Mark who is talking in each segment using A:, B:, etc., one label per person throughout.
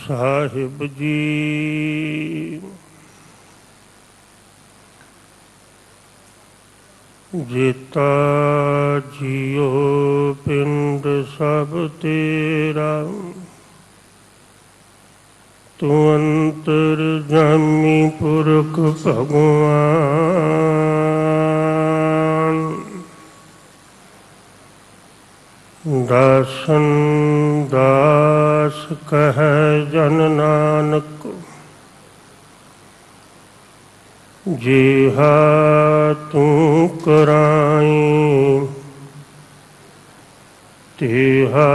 A: Sahib ji. ਜੇਤਾ JIO ਪਿੰਡ ਸਭ ਤੇਰਾ, ਤੂੰ ਅੰਤਰਜਾਮੀ ਪੁਰਖ ਭਗਵਾਨ। ਦਾਸਨ ਦਾਸ ਕਹਿ ਜਨ ਨਾਨਕ, ਜਿਹਾ ਤੂੰ ਕਰਾਈ ਤਿਹਾ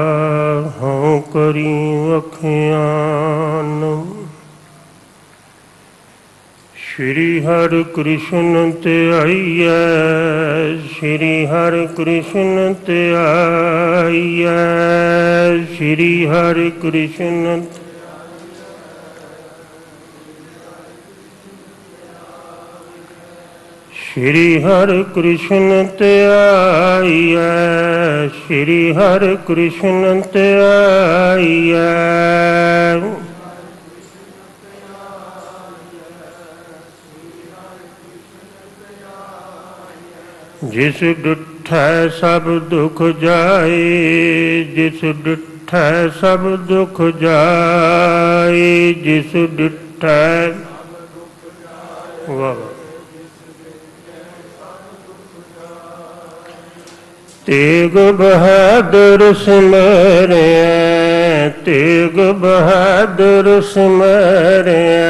A: ਹਉ ਕਰੀ ਵਖਿਆਨ। ਸ਼੍ਰੀ ਹਰਿ ਕ੍ਰਿਸ਼ਨ ਧਿਆਈਐ, ਸ਼੍ਰੀ ਹਰਿ ਕ੍ਰਿਸ਼ਨ ਧਿਆਈਐ, ਸ਼੍ਰੀ ਹਰਿ ਕ੍ਰਿਸ਼ਨ। ਸ਼੍ਰੀ ਹਰਿ ਕ੍ਰਿਸ਼ਨ ਧਿਆਈਐ, ਸ਼੍ਰੀ ਹਰਿ ਕ੍ਰਿਸ਼ਨ ਧਿਆਈਐ। ਜਿਸ ਡਿਠੈ ਸਭ ਦੁਖ ਜਾਏ, ਜਿਸ ਡਿਠੈ ਸਭ ਦੁਖ ਜਾਏ, ਜਿਸ ਡਿਠੈ। ਵਾਹ। ਤੇਗ ਬਹਾਦਰ ਸਿਮਰਿਆ, ਤੇਗ ਬਹਾਦਰ ਸਿਮਰਿਆ।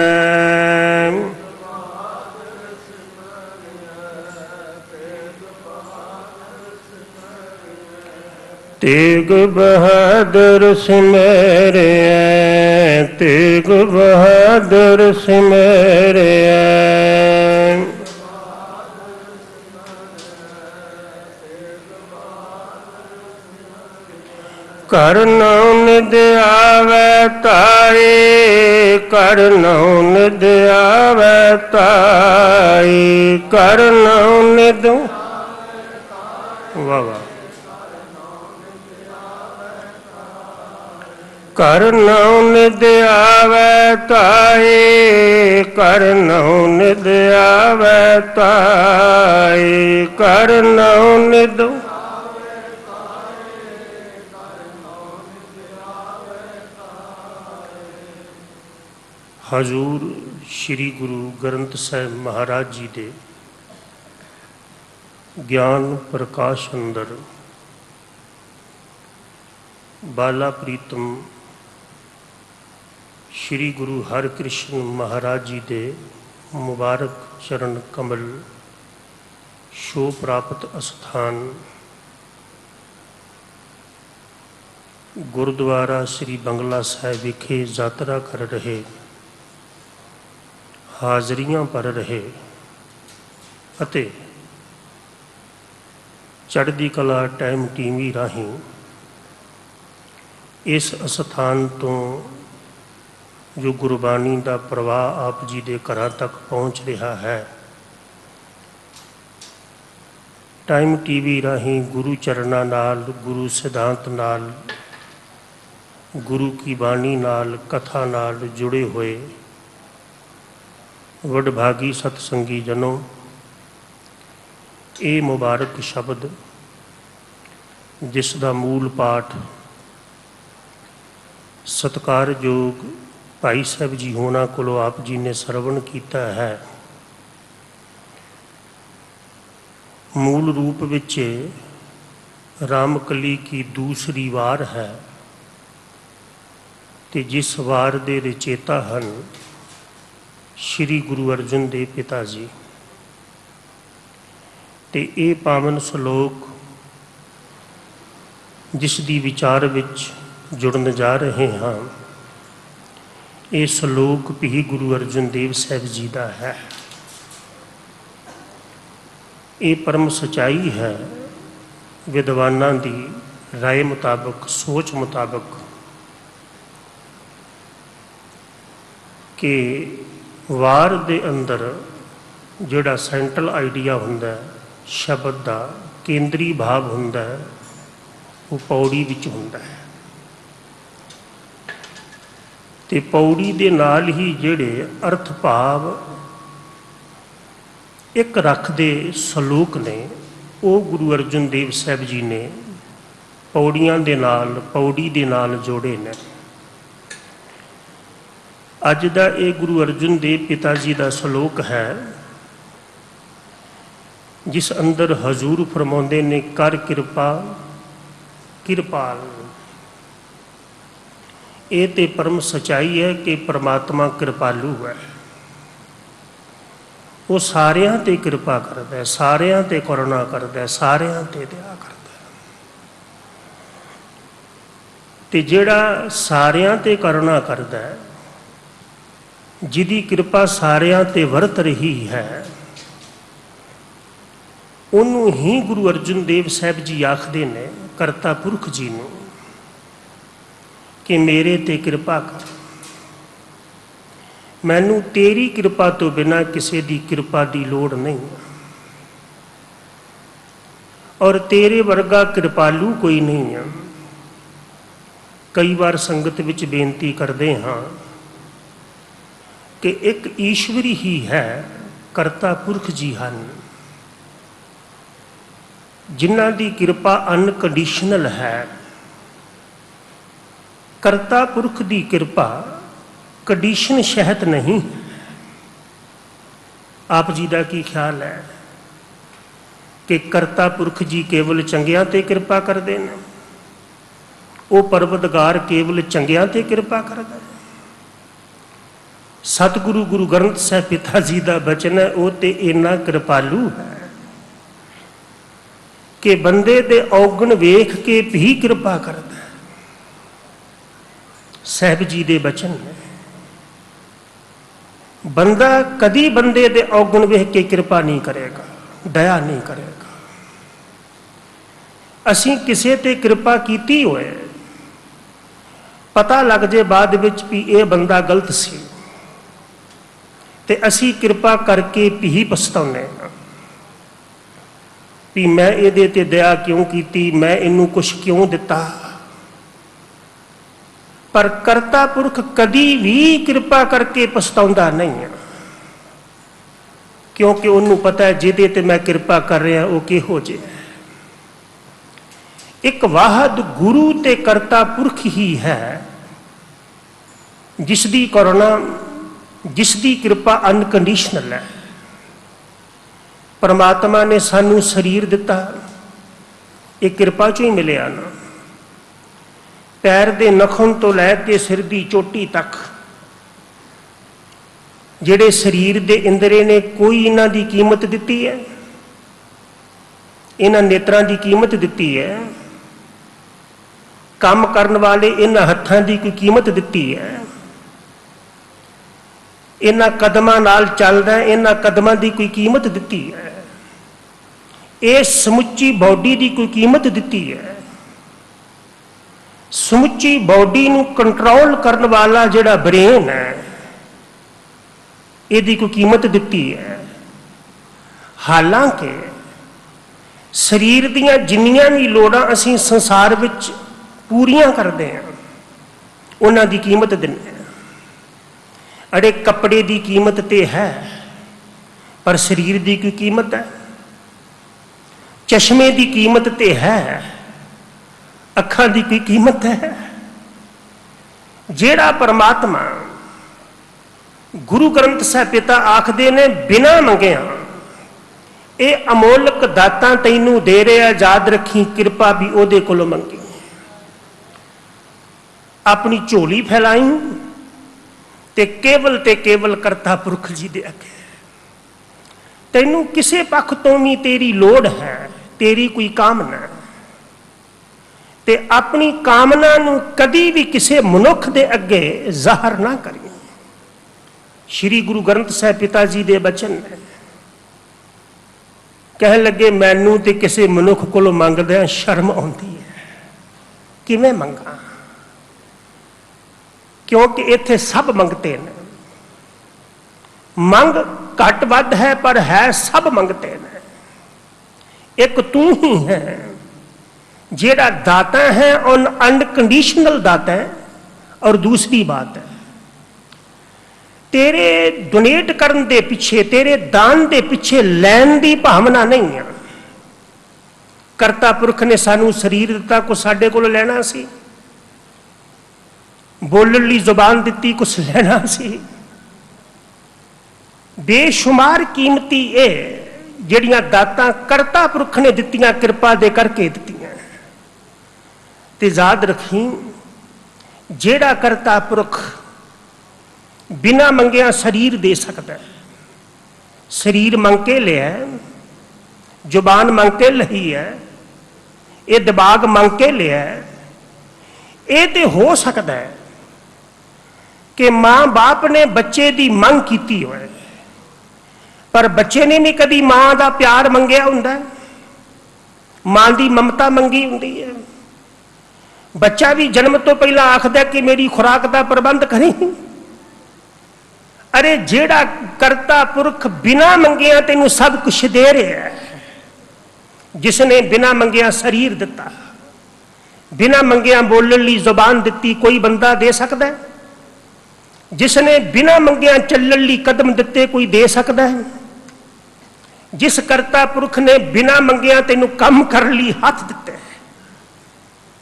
A: ਤੇਗ ਬਹਾਦਰ ਸਿਮਰਿਆ, ਤੇਗ ਬਹਾਦਰ ਸਿਮਰਿਆ। ਕਰ ਨਉ ਨਿਧ ਆਵੈ ਤਾਏ, ਕਰ ਨਉ ਨਿਧ ਆਵੈ ਤਾਏ, ਕਰ ਨਉ ਨਿਧ। ਵਾਹ ਵਾਹ। ਕਰ ਨਉ ਨਿਧ ਆਵੈ ਤਾਏ, ਕਰ ਨਉ ਨਿਧ ਆਵੈ ਤਾਏ, ਕਰ ਨਉ ਨਿਧ। ਹਜ਼ੂਰ ਸ਼੍ਰੀ ਗੁਰੂ ਗ੍ਰੰਥ ਸਾਹਿਬ ਮਹਾਰਾਜ ਜੀ ਦੇ ਗਿਆਨ ਪ੍ਰਕਾਸ਼ ਅੰਦਰ ਬਾਲਾ ਪ੍ਰੀਤਮ ਸ਼੍ਰੀ ਗੁਰੂ ਹਰਿਕ੍ਰਿਸ਼ਨ ਮਹਾਰਾਜ ਜੀ ਦੇ ਮੁਬਾਰਕ ਚਰਨ ਕਮਲ ਸ਼ੋ ਪ੍ਰਾਪਤ ਅਸਥਾਨ ਗੁਰਦੁਆਰਾ ਸ੍ਰੀ ਬੰਗਲਾ ਸਾਹਿਬ ਵਿਖੇ ਯਾਤਰਾ ਕਰ ਰਹੇ, ਹਾਜ਼ਰੀਆਂ ਭਰ ਰਹੇ ਅਤੇ ਚੜ੍ਹਦੀ ਕਲਾ ਟਾਈਮ ਟੀਵੀ ਰਾਹੀਂ ਇਸ ਅਸਥਾਨ ਤੋਂ ਜੋ ਗੁਰਬਾਣੀ ਦਾ ਪ੍ਰਵਾਹ ਆਪ ਜੀ ਦੇ ਘਰਾਂ ਤੱਕ ਪਹੁੰਚ ਰਿਹਾ ਹੈ, ਟਾਈਮ ਟੀਵੀ ਰਾਹੀਂ ਗੁਰੂ ਚਰਨਾਂ ਨਾਲ, ਗੁਰੂ ਸਿਧਾਂਤ ਨਾਲ, ਗੁਰੂ ਕੀ ਬਾਣੀ ਨਾਲ, ਕਥਾ ਨਾਲ ਜੁੜੇ ਹੋਏ ਵਡਭਾਗੀ ਸਤਸੰਗੀ ਜਨੋ, ਇਹ ਮੁਬਾਰਕ ਸ਼ਬਦ ਜਿਸ ਦਾ ਮੂਲ ਪਾਠ ਸਤਿਕਾਰਯੋਗ ਭਾਈ ਸਾਹਿਬ ਜੀ ਹੋਣਾ ਕੋਲੋਂ ਆਪ ਜੀ ਨੇ ਸਰਵਣ ਕੀਤਾ ਹੈ, ਮੂਲ ਰੂਪ ਵਿੱਚ ਰਾਮਕਲੀ ਕੀ ਦੂਸਰੀ ਵਾਰ ਹੈ ਤੇ ਜਿਸ ਵਾਰ ਦੇ ਰਚੇਤਾ ਹਨ ਸ਼੍ਰੀ ਗੁਰੂ ਅਰਜਨ ਦੇਵ ਪਿਤਾ ਜੀ। ਤੇ ਇਹ ਪਾਵਨ ਸ਼ਲੋਕ ਜਿਸ ਦੀ ਵਿਚਾਰ ਵਿੱਚ ਜੁੜਨ ਜਾ ਰਹੇ ਹਾਂ, ਇਹ ਸ਼ਲੋਕ ਵੀ ਗੁਰੂ ਅਰਜਨ ਦੇਵ ਸਾਹਿਬ ਜੀ ਦਾ ਹੈ। ਇਹ ਪਰਮ ਸਚਾਈ ਹੈ ਵਿਦਵਾਨਾਂ ਦੀ ਰਾਏ ਮੁਤਾਬਕ, ਸੋਚ ਮੁਤਾਬਕ, ਕਿ ਵਾਰ ਦੇ ਅੰਦਰ ਜਿਹੜਾ ਸੈਂਟਰਲ ਆਈਡੀਆ ਹੁੰਦਾ ਸ਼ਬਦ ਦਾ, ਕੇਂਦਰੀ ਭਾਵ ਹੁੰਦਾ, ਉਹ ਪੌੜੀ ਵਿੱਚ ਹੁੰਦਾ ਹੈ। ਤੇ ਪੌੜੀ ਦੇ ਨਾਲ ਹੀ ਜਿਹੜੇ ਅਰਥ ਭਾਵ ਇੱਕ ਰੱਖਦੇ ਸਲੋਕ ਨੇ ਉਹ ਗੁਰੂ ਅਰਜਨ ਦੇਵ ਸਾਹਿਬ ਜੀ ਨੇ ਪੌੜੀਆਂ ਦੇ ਨਾਲ, ਪੌੜੀ ਦੇ ਨਾਲ ਜੋੜੇ ਨੇ। ਅੱਜ ਦਾ ਇਹ ਗੁਰੂ ਅਰਜਨ ਦੇਵ ਪਿਤਾ ਜੀ ਦਾ ਸਲੋਕ ਹੈ, ਜਿਸ ਅੰਦਰ ਹਜ਼ੂਰ ਫਰਮਾਉਂਦੇ ਨੇ, ਕਰ ਕਿਰਪਾ ਕਿਰਪਾਲ। ਇਹ ਤੇ ਪਰਮ ਸਚਾਈ ਹੈ ਕਿ ਪ੍ਰਮਾਤਮਾ ਕਿਰਪਾਲੂ ਹੈ। ਉਹ ਸਾਰਿਆਂ ਤੇ ਕਿਰਪਾ ਕਰਦਾ ਹੈ, ਸਾਰਿਆਂ ਤੇ ਕਰੁਣਾ ਕਰਦਾ ਹੈ, ਸਾਰਿਆਂ ਤੇ ਦਇਆ ਕਰਦਾ ਹੈ। ਤੇ ਜਿਹੜਾ ਸਾਰਿਆਂ ਤੇ ਕਰੁਣਾ ਕਰਦਾ ਹੈ, ਜਿਹਦੀ ਕਿਰਪਾ ਸਾਰਿਆਂ ਤੇ ਵਰਤ ਰਹੀ ਹੈ, ਉਹਨੂੰ ਹੀ ਗੁਰੂ ਅਰਜਨ ਦੇਵ ਸਾਹਿਬ ਜੀ ਆਖਦੇ ਨੇ, ਕਰਤਾ ਪੁਰਖ ਜੀ ਨੂੰ, ਕਿ ਮੇਰੇ ਤੇ ਕਿਰਪਾ ਕਰ। ਮੈਨੂੰ ਤੇਰੀ ਕਿਰਪਾ ਤੋਂ ਬਿਨਾਂ ਕਿਸੇ ਦੀ ਕਿਰਪਾ ਦੀ ਲੋੜ ਨਹੀਂ, ਔਰ ਤੇਰੇ ਵਰਗਾ ਕਿਰਪਾਲੂ ਕੋਈ ਨਹੀਂ ਹੈ। ਕਈ ਵਾਰ ਸੰਗਤ ਵਿੱਚ ਬੇਨਤੀ ਕਰਦੇ ਹਾਂ ਕਿ ਇੱਕ ਈਸ਼ਵਰੀ ਹੀ ਹੈ, ਕਰਤਾ ਪੁਰਖ ਜੀ ਹਨ, ਜਿਨ੍ਹਾਂ ਦੀ ਕਿਰਪਾ ਅਨਕੰਡੀਸ਼ਨਲ ਹੈ। ਕਰਤਾ ਪੁਰਖ ਦੀ ਕਿਰਪਾ ਕੰਡੀਸ਼ਨ ਸ਼ਹਿਤ ਨਹੀਂ। ਆਪ ਜੀ ਦਾ ਕੀ ਖਿਆਲ ਹੈ ਕਿ ਕਰਤਾ ਪੁਰਖ ਜੀ ਕੇਵਲ ਚੰਗਿਆਂ ਤੇ ਕਿਰਪਾ ਕਰਦੇ ਨੇ? ਉਹ ਪਰਵਤਗਾਰ ਕੇਵਲ ਚੰਗਿਆਂ ਤੇ ਕਿਰਪਾ ਕਰਦਾ ਹੈ? ਸਤਿਗੁਰੂ ਗੁਰੂ ਗ੍ਰੰਥ ਸਾਹਿਬ ਪਿਤਾ ਜੀ ਦਾ ਬਚਨ ਹੈ, ਉਹ ਤੇ ਇੰਨਾ ਕਿਰਪਾਲੂ ਹੈ ਕਿ ਬੰਦੇ ਦੇ ਔਗਣ ਵੇਖ ਕੇ ਵੀ ਕਿਰਪਾ ਕਰਦਾ ਹੈ। ਸਾਹਿਬ ਜੀ ਦੇ ਬਚਨ ਨੇ, ਬੰਦਾ ਕਦੀ ਬੰਦੇ ਦੇ ਔਗਣ ਵੇਖ ਕੇ ਕਿਰਪਾ ਨਹੀਂ ਕਰੇਗਾ, ਦਇਆ ਨਹੀਂ ਕਰੇਗਾ। ਅਸੀਂ ਕਿਸੇ ਤੇ ਕਿਰਪਾ ਕੀਤੀ ਹੋਏ, ਪਤਾ ਲੱਗ ਜੇ ਬਾਅਦ ਵਿੱਚ ਵੀ ਇਹ ਬੰਦਾ ਗਲਤ ਸੀ, ਤੇ ਅਸੀਂ ਕਿਰਪਾ ਕਰਕੇ ਵੀ ਪਛਤਾਉਂਦੇ ਹਾਂ ਵੀ ਮੈਂ ਇਹਦੇ ਤੇ ਦਇਆ ਕਿਉਂ ਕੀਤੀ, ਮੈਂ ਇਹਨੂੰ ਕੁਛ ਕਿਉਂ ਦਿੱਤਾ। ਪਰ ਕਰਤਾ ਪੁਰਖ ਕਦੀ ਵੀ ਕਿਰਪਾ ਕਰਕੇ ਪਛਤਾਉਂਦਾ ਨਹੀਂ ਹੈ, ਕਿਉਂਕਿ ਉਹਨੂੰ ਪਤਾ ਹੈ ਜਿਹਦੇ ਤੇ ਮੈਂ ਕਿਰਪਾ ਕਰ ਰਿਹਾ ਉਹ ਕਿਹੋ ਜਿਹਾ ਹੈ। ਇੱਕ ਵਾਹਦ ਗੁਰੂ ਤੇ ਕਰਤਾ ਪੁਰਖ ਹੀ ਹੈ, ਜਿਸ ਦੀ ਕਰੁਣਾ, ਜਿਸ ਦੀ ਕਿਰਪਾ ਅਨਕੰਡੀਸ਼ਨਲ ਹੈ। ਪਰਮਾਤਮਾ ਨੇ ਸਾਨੂੰ ਸਰੀਰ ਦਿੱਤਾ, ਇਹ ਕਿਰਪਾ ਚੋਂ ਹੀ ਮਿਲਿਆ ਨਾ। ਪੈਰ ਦੇ ਨਖੁਨ ਤੋਂ ਲੈ ਕੇ ਸਿਰ ਦੀ ਚੋਟੀ ਤੱਕ ਜਿਹੜੇ ਸਰੀਰ ਦੇ ਇੰਦਰੇ ਨੇ, ਕੋਈ ਇਹਨਾਂ ਦੀ ਕੀਮਤ ਦਿੱਤੀ ਹੈ? ਇਹਨਾਂ ਨੇਤਰਾਂ ਦੀ ਕੀਮਤ ਦਿੱਤੀ ਹੈ? ਕੰਮ ਕਰਨ ਵਾਲੇ ਇਹਨਾਂ ਹੱਥਾਂ ਦੀ ਕੋਈ ਕੀਮਤ ਦਿੱਤੀ ਹੈ? ਇਹਨਾਂ ਕਦਮਾਂ ਨਾਲ ਚੱਲਦਾ, ਇਹਨਾਂ ਕਦਮਾਂ ਦੀ ਕੋਈ ਕੀਮਤ ਦਿੱਤੀ ਹੈ? ਇਹ ਸਮੁੱਚੀ ਬਾਡੀ ਦੀ ਕੋਈ ਕੀਮਤ ਦਿੱਤੀ ਹੈ? ਸਮੁੱਚੀ ਬਾਡੀ ਨੂੰ ਕੰਟਰੋਲ ਕਰਨ ਵਾਲਾ ਜਿਹੜਾ ਬ੍ਰੇਨ ਹੈ, ਇਹਦੀ ਕੋਈ ਕੀਮਤ ਦਿੱਤੀ ਹੈ? ਹਾਲਾਂਕਿ ਸਰੀਰ ਦੀਆਂ ਜਿੰਨੀਆਂ ਵੀ ਲੋੜਾਂ ਅਸੀਂ ਸੰਸਾਰ ਵਿੱਚ ਪੂਰੀਆਂ ਕਰਦੇ ਹਾਂ, ਉਹਨਾਂ ਦੀ ਕੀਮਤ ਦਿੰਦੇ ਹਾਂ। ਅੜੇ ਕੱਪੜੇ ਦੀ ਕੀਮਤ ਤੇ ਹੈ, ਪਰ ਸਰੀਰ ਦੀ ਕੋਈ ਕੀਮਤ ਹੈ? ਚਸ਼ਮੇ ਦੀ ਕੀਮਤ ਤੇ ਹੈ, ਅੱਖਾਂ ਦੀ ਕੋਈ ਕੀਮਤ ਹੈ? ਜਿਹੜਾ ਪਰਮਾਤਮਾ ਗੁਰੂ ਗ੍ਰੰਥ ਸਾਹਿਬ ਪਿਤਾ ਆਖਦੇ ਨੇ ਬਿਨਾਂ ਮੰਗਿਆ ਇਹ ਅਮੋਲਕ ਦਾਤਾਂ ਤੈਨੂੰ ਦੇ ਰਿਹਾ, ਯਾਦ ਰੱਖੀ ਕਿਰਪਾ ਵੀ ਉਹਦੇ ਕੋਲੋਂ ਮੰਗੀ। ਆਪਣੀ ਝੋਲੀ ਫੈਲਾਈ ਤੇ ਕੇਵਲ ਕਰਤਾ ਪੁਰਖ ਜੀ ਦੇ ਅੱਗੇ। ਤੈਨੂੰ ਕਿਸੇ ਪੱਖ ਤੋਂ ਵੀ ਤੇਰੀ ਲੋੜ ਹੈ, ਤੇਰੀ ਕੋਈ ਕਾਮਨਾ, ਤੇ ਆਪਣੀ ਕਾਮਨਾ ਨੂੰ ਕਦੀ ਵੀ ਕਿਸੇ ਮਨੁੱਖ ਦੇ ਅੱਗੇ ਜ਼ਾਹਰ ਨਾ ਕਰੀ। ਸ਼੍ਰੀ ਗੁਰੂ ਗ੍ਰੰਥ ਸਾਹਿਬ ਪਿਤਾ ਜੀ ਦੇ ਬਚਨ ਨੇ। ਕਹਿਣ ਲੱਗੇ ਮੈਨੂੰ ਤੇ ਕਿਸੇ ਮਨੁੱਖ ਕੋਲੋਂ ਮੰਗਦਿਆਂ ਸ਼ਰਮ ਆਉਂਦੀ ਹੈ, ਕਿਵੇਂ ਮੰਗਾ? ਕਿਉਂਕਿ ਇੱਥੇ ਸਭ ਮੰਗਤੇ ਨੇ। ਮੰਗ ਘੱਟ ਵੱਧ ਹੈ, ਪਰ ਹੈ ਸਭ ਮੰਗਤੇ ਨੇ। ਇੱਕ ਤੂੰ ਹੀ ਹੈ ਜਿਹੜਾ दाता है और अनकंडीशनल दाता है। और दूसरी बात है तेरे डोनेट करन दे पिछे, तेरे दान दे पिछे लैन दी भावना नहीं है। करता पुरख ने सानू शरीर दिता, कुछ साडे कोल लैना सी, बोलण लई जुबान दिती, कुछ लैना सी। बेशुमार कीमती ए जिहड़ियां दातां करता पुरख ने दित्तियां, कृपा दे करके दित्तियां। ते याद रखी, जिहड़ा करता पुरख बिना मंगिया शरीर दे सकता है, शरीर मंग के लिया, जुबान मंग के लही है, ये दिमाग मंग के लिया, ये तो हो सकता है कि मां बाप ने बच्चे की मंग की हो, पर बच्चे ने नहीं कभी मां का प्यार मंगया हुंदा, मां की ममता मंगी हुंदी है। बच्चा भी जन्म तो पहला आखदा कि मेरी खुराक का प्रबंध करी। अरे जेड़ा करता पुरख बिना मंगिया तेनू सब कुछ दे रहा है, जिसने बिना मंगिया शरीर दिता, बिना मंगिया बोलण लई जुबान दिती, कोई बंदा दे सकता है? जिसने बिना मंगिया चलण लई कदम दिते, कोई दे सकता है? जिस करता पुरख ने बिना मंगिया तेनू कम कर लई हथ दिते।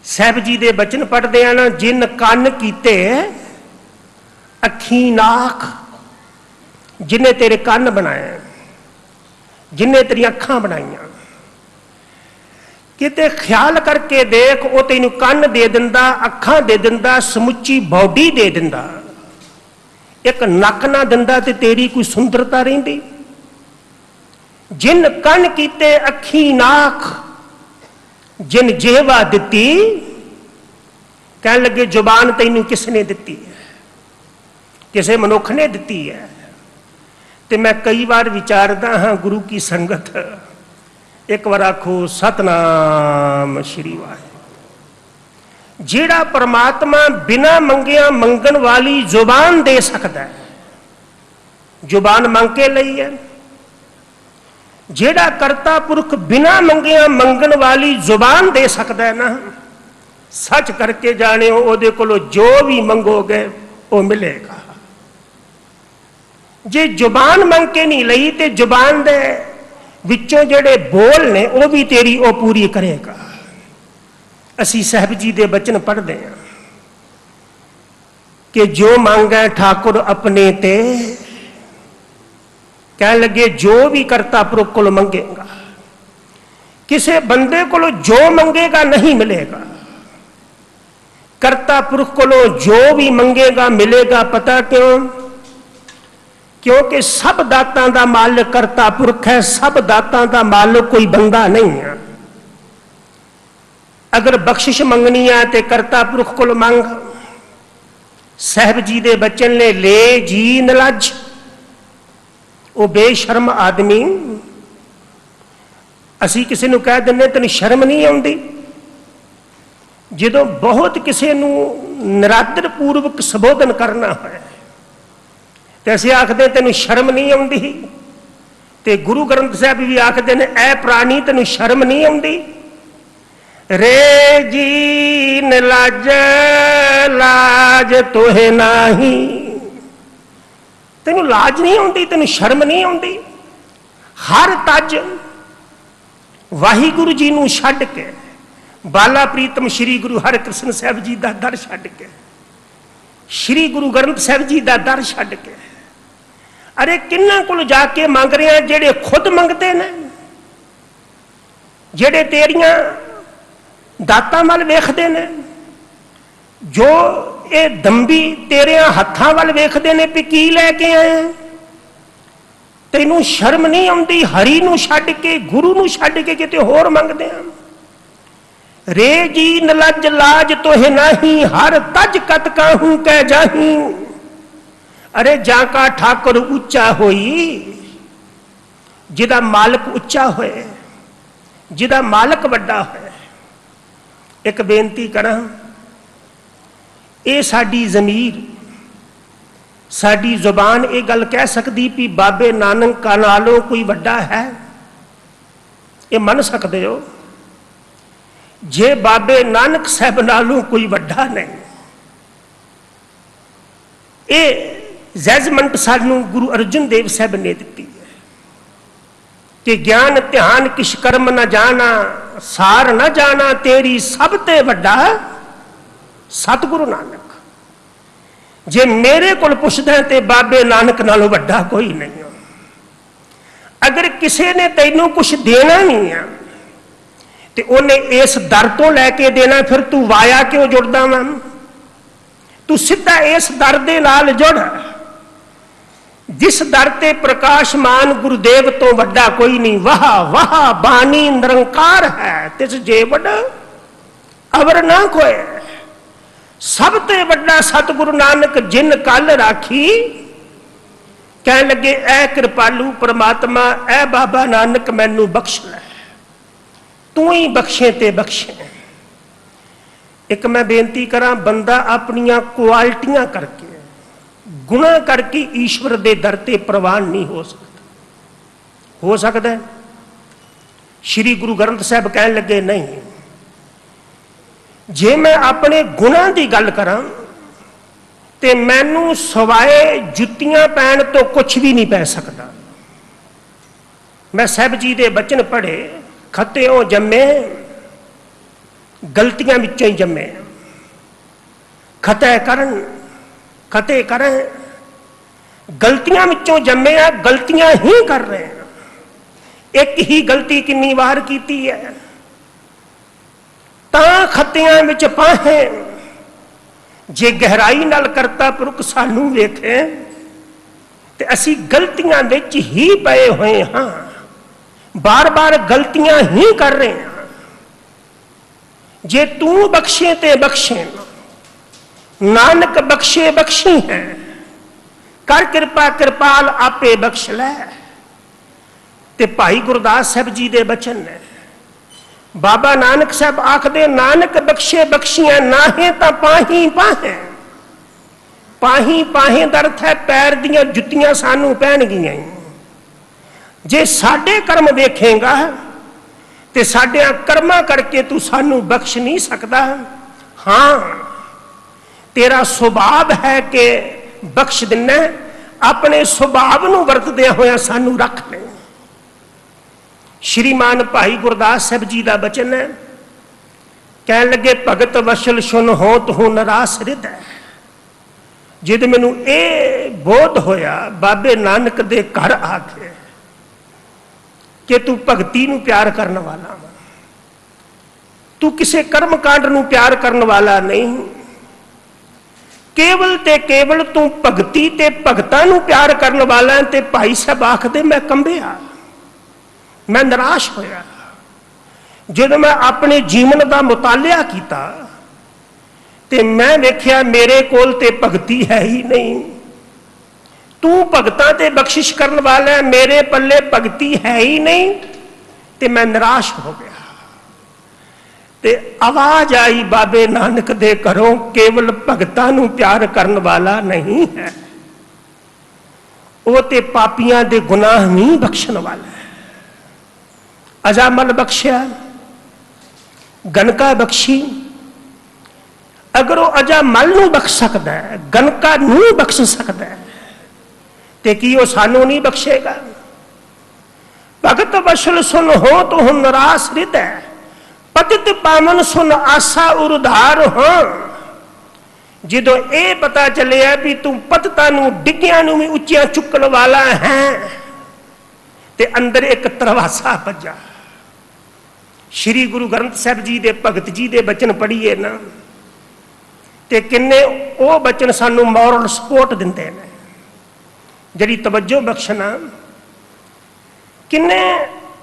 A: साहब जी दे बचन पढ़दे आ ना, जिन कन कीते अखी नाक, जिन्हें तेरे कन बनाए, जिन्हें तेरी अखां बनाईयां, किते ख्याल करके देख, वो तेनू कन दे दिंदा, अखां दे दिंदा, समुची बॉडी दे दिंदा, एक नक ना दिंदा ते तेरी कोई सुंदरता रहिंदी? जिन कन कीते अखी नाक, जिन जेवा दिती, कह लगे जुबान तैनू किसने दिती है? किसे मनुख ने दिती है। ते मैं कई बार विचारदा हाँ गुरु की संगत, एक बार आखो सतनाम श्री वाहे। जेड़ा परमात्मा बिना मंगिया मंगण वाली जुबान दे सकता है, जुबान मंग के लई है। जेड़ा करता पुरख बिना मंगिया मंगण वाली जुबान दे सकता है ना, सच करके जाने ओदे कोलों जो भी मंगोगे वो मिलेगा। जे जुबान मंग के नहीं लई ते जुबान दे विचों जेड़े बोल ने वो भी तेरी वो पूरी करेगा। असी साहब जी दे बचन पढ़ते हैं कि जो मांगे ठाकुर अपने ते, कह लगे जो भी करता पुरख को मंगेगा, किसी बंदे को जो मंगेगा नहीं मिलेगा। करता पुरख को जो भी मंगेगा मिलेगा। पता क्यों? क्योंकि सब दातां दा मालिक करता पुरख है, सब दातां दा मालिक कोई बंदा नहीं है। अगर बख्शिश मंगनी है तो करता पुरख को मंग। साहब जी दे बचन ने ले जी नलज, वो बेशर्म आदमी, असी किसी को कह दें तेन शर्म नहीं आती, जो बहुत किसी निरादर पूर्वक संबोधन करना है तो असी आखते तेन शर्म नहीं आती। तो गुरु ग्रंथ साहब भी आखते हैं ऐ प्राणी तेन शर्म नहीं आती। रे जी लाज लाज तोहे नाही, तेन लाज नहीं आती, तेन शर्म नहीं आती। हर तज वाहिगुरु जी नूं छड्ड के, बाला प्रीतम श्री गुरु हरकृष्ण साहब जी का दर छड्ड के, श्री गुरु ग्रंथ साहब जी का दर छड्ड के, अरे किन्ना कोल जाके मंग रहे हैं? जेड़े खुद मंगते ने, जेड़े तेरियां दातां वल वेखदे ने, जो ये दंभी तेरे हत्थां वल वेखदे ने भी की लैके आए। तैनू शर्म नहीं आती? हरि नूं छड्ड के, गुरु नूं छड्ड के किते होर मंगदे हैं। रे जी नलज लाज तोहे नाही, हर तज कत काहू कह जाही। अरे जाका ठाकुर उच्चा होई, जिदा मालक उच्चा होए, जिदा मालक वड्डा होए। एक बेनती करा, ये साडी जमीर, साडी जुबान ये गल कह सकती भी बाबे नानक का नालों कोई वड्डा है? ये मन सकते हो? जे बाबे नानक साहब नालों कोई वड्डा नहीं, ये जजमेंट सानू गुरु अर्जन देव साहब ने दी है कि ज्ञान ध्यान किश कर्म न जाना, सार न जाना तेरी सब ते वड्डा सतगुरु नानक। जे मेरे को पुछदा ते बाबे नानक नालों वड्डा कोई नहीं। अगर किसी ने तैनू कुछ देना नहीं है तो उन्हें इस दर तो लैके देना, फिर तू वाया क्यों जुड़दा वा? तू सीधा इस दर दे नाल जुड़ जिस दर ते प्रकाशमान गुरुदेव तो वड्डा कोई नहीं। वाह वाह बानी निरंकार है, तिस जे वड अवर ना कोय। सब ते वड्डा सतगुरु नानक जिन कल राखी। कह लगे ऐ कृपालू परमात्मा, ऐ बाबा नानक मैनू बख्श लै, तू ही बख्शे ते बख्शे। एक मैं बेनती करा, बंदा अपनियां क्वालिटियां करके गुणा करके ईश्वर दे दर ते प्रवान नहीं हो सकता। हो सकता है? श्री गुरु ग्रंथ साहब कह लगे नहीं, जे मैं अपने गुणा की गल करा ते मैनू सवाए जुत्तियां पैण तो कुछ भी नहीं पै सकता। मैं साहब जी दे बचन पढ़े, खत्तेओं जम्मे गलतियां विचों ही जम्मे, खते करन खते करें, गलतियां विचों जम्मे आ, गलतियां ही कर रहे हैं। एक ही गलती कितनी बार की है, तां खत्तियां विच पाहे। जे गहराई नाल करता पुरख सानू वेखे ते असी गलतियां विच ही पए हुए हाँ, बार बार गलतियां ही कर रहे हैं। जे तू बख्शे ते बख्शे, नानक बख्शे बख्शी है, कर कृपा कृपाल आपे बख्श लै। ते भाई गुरदास साहब जी दे बचन ने, बाबा नानक साहब आखदे नानक बख्शे बख्शियां नाहे तां पाही पाहे। पाही पाहे दा अर्थ है पैर दियां जुत्तियां सानू पैणगियां। जे साडे कर्म वेखेगा ते साडियां कर्मां करके तू सानू बख्श नहीं सकदा। हाँ, तेरा सुभाव है कि बख्श दिना, अपने सुभाव नूं वरतदे होया सानू रख ले। श्रीमान भाई गुरदास साहब जी का बचन है, कह लगे भगत वशल सुन हो तो नरास हृदय। जिद मैनू ये बोध होया बाबे नानक दे घर आके कि तू भगती नूं प्यार करने वाला वा, तू किसी कर्म कांड नूं प्यार करने वाला नहीं, केवल ते केवल तू भगती ते भगतां नूं प्यार करने वाला। ते भाई साहब आखदे मैं कंबिया, मैं निराश होया जदों मैं अपने जीवन का मुतालिया किया ते मैं वेख्या मेरे कोल ते भगती है ही नहीं। तू भगतां ते बख्शिश करने वाला है, मेरे पल्ले भगती है ही नहीं। ते मैं निराश हो गया। ते आवाज आई बाबे नानक दे घरों, केवल भगतां नूं प्यार करने वाला नहीं है, वो ते पापियां दे गुनाह नहीं बख्शण वाला है। अजामल बख्शिया, गनका बख्शी। अगर वो अजामल नूं बख्श सकता है, गनका नूं बख्श सकता है, ते की वो सानू नहीं बख्शेगा? भगत वशल सुन हो तो हुन नरास हृदय, पतित पावन सुन आसा उधार हो। जो ये पता चले भी तू पतता नूं डिग्गियां नूं भी उच्चियां चुकण वाला है, ते अंदर एक तरवासा भजा। श्री गुरु ग्रंथ साहब जी दे भगत जी दे बचन पढ़िए ना, ते किन्ने वो बचन सानू मॉरल सपोर्ट दिंदे ने, जड़ी तवज्जो बख्शना। किन्ने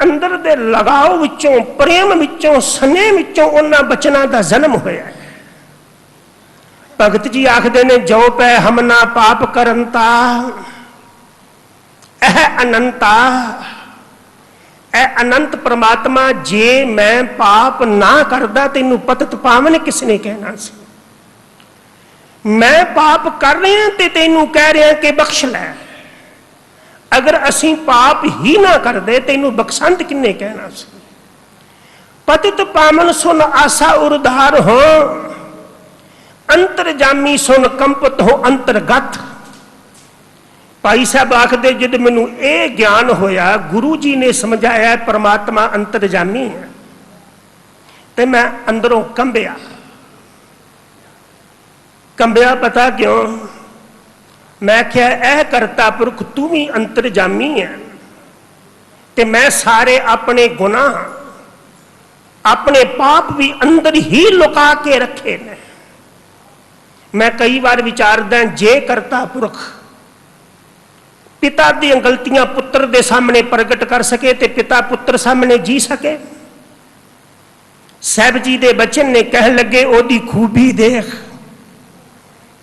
A: अंदर दे लगाव विचों, प्रेम विचों, स्नेह विचों उन्हां बचनां दा जन्म होया है। भगत जी आखदे ने जो पै हमना पाप करंता एह अनंता। ए अनंत परमात्मा, जे मैं पाप ना करदा तेनू पतित पावन किसने कहना सी? मैं पाप कर रहा ते तेनू कह रहा कि बख्श लै। अगर असी पाप ही ना करदे तेनू बख्शंत किन्ने कहना सी? पतित पावन सुन आसा उधार हो, अंतरजामी सुन कंपत हो अंतर्गत। भाई साहब आखते जब मैनू ये ज्ञान होया, गुरु जी ने समझाया परमात्मा अंतरजामी है, तो मैं अंदरों कंबिया। कंबिया पता क्यों? मैं क्या ऐ करता पुरख तू भी अंतरजामी है, ते मैं सारे अपने गुनाह अपने पाप भी अंदर ही लुका के रखे ने। मैं कई बार विचारदा, जे करता पुरख पिता दी गलतियां पुत्र दे सामने प्रगट कर सके ते पिता पुत्र सामने जी सके। साहब जी दे बचन ने कह लगे ओदी खूबी देख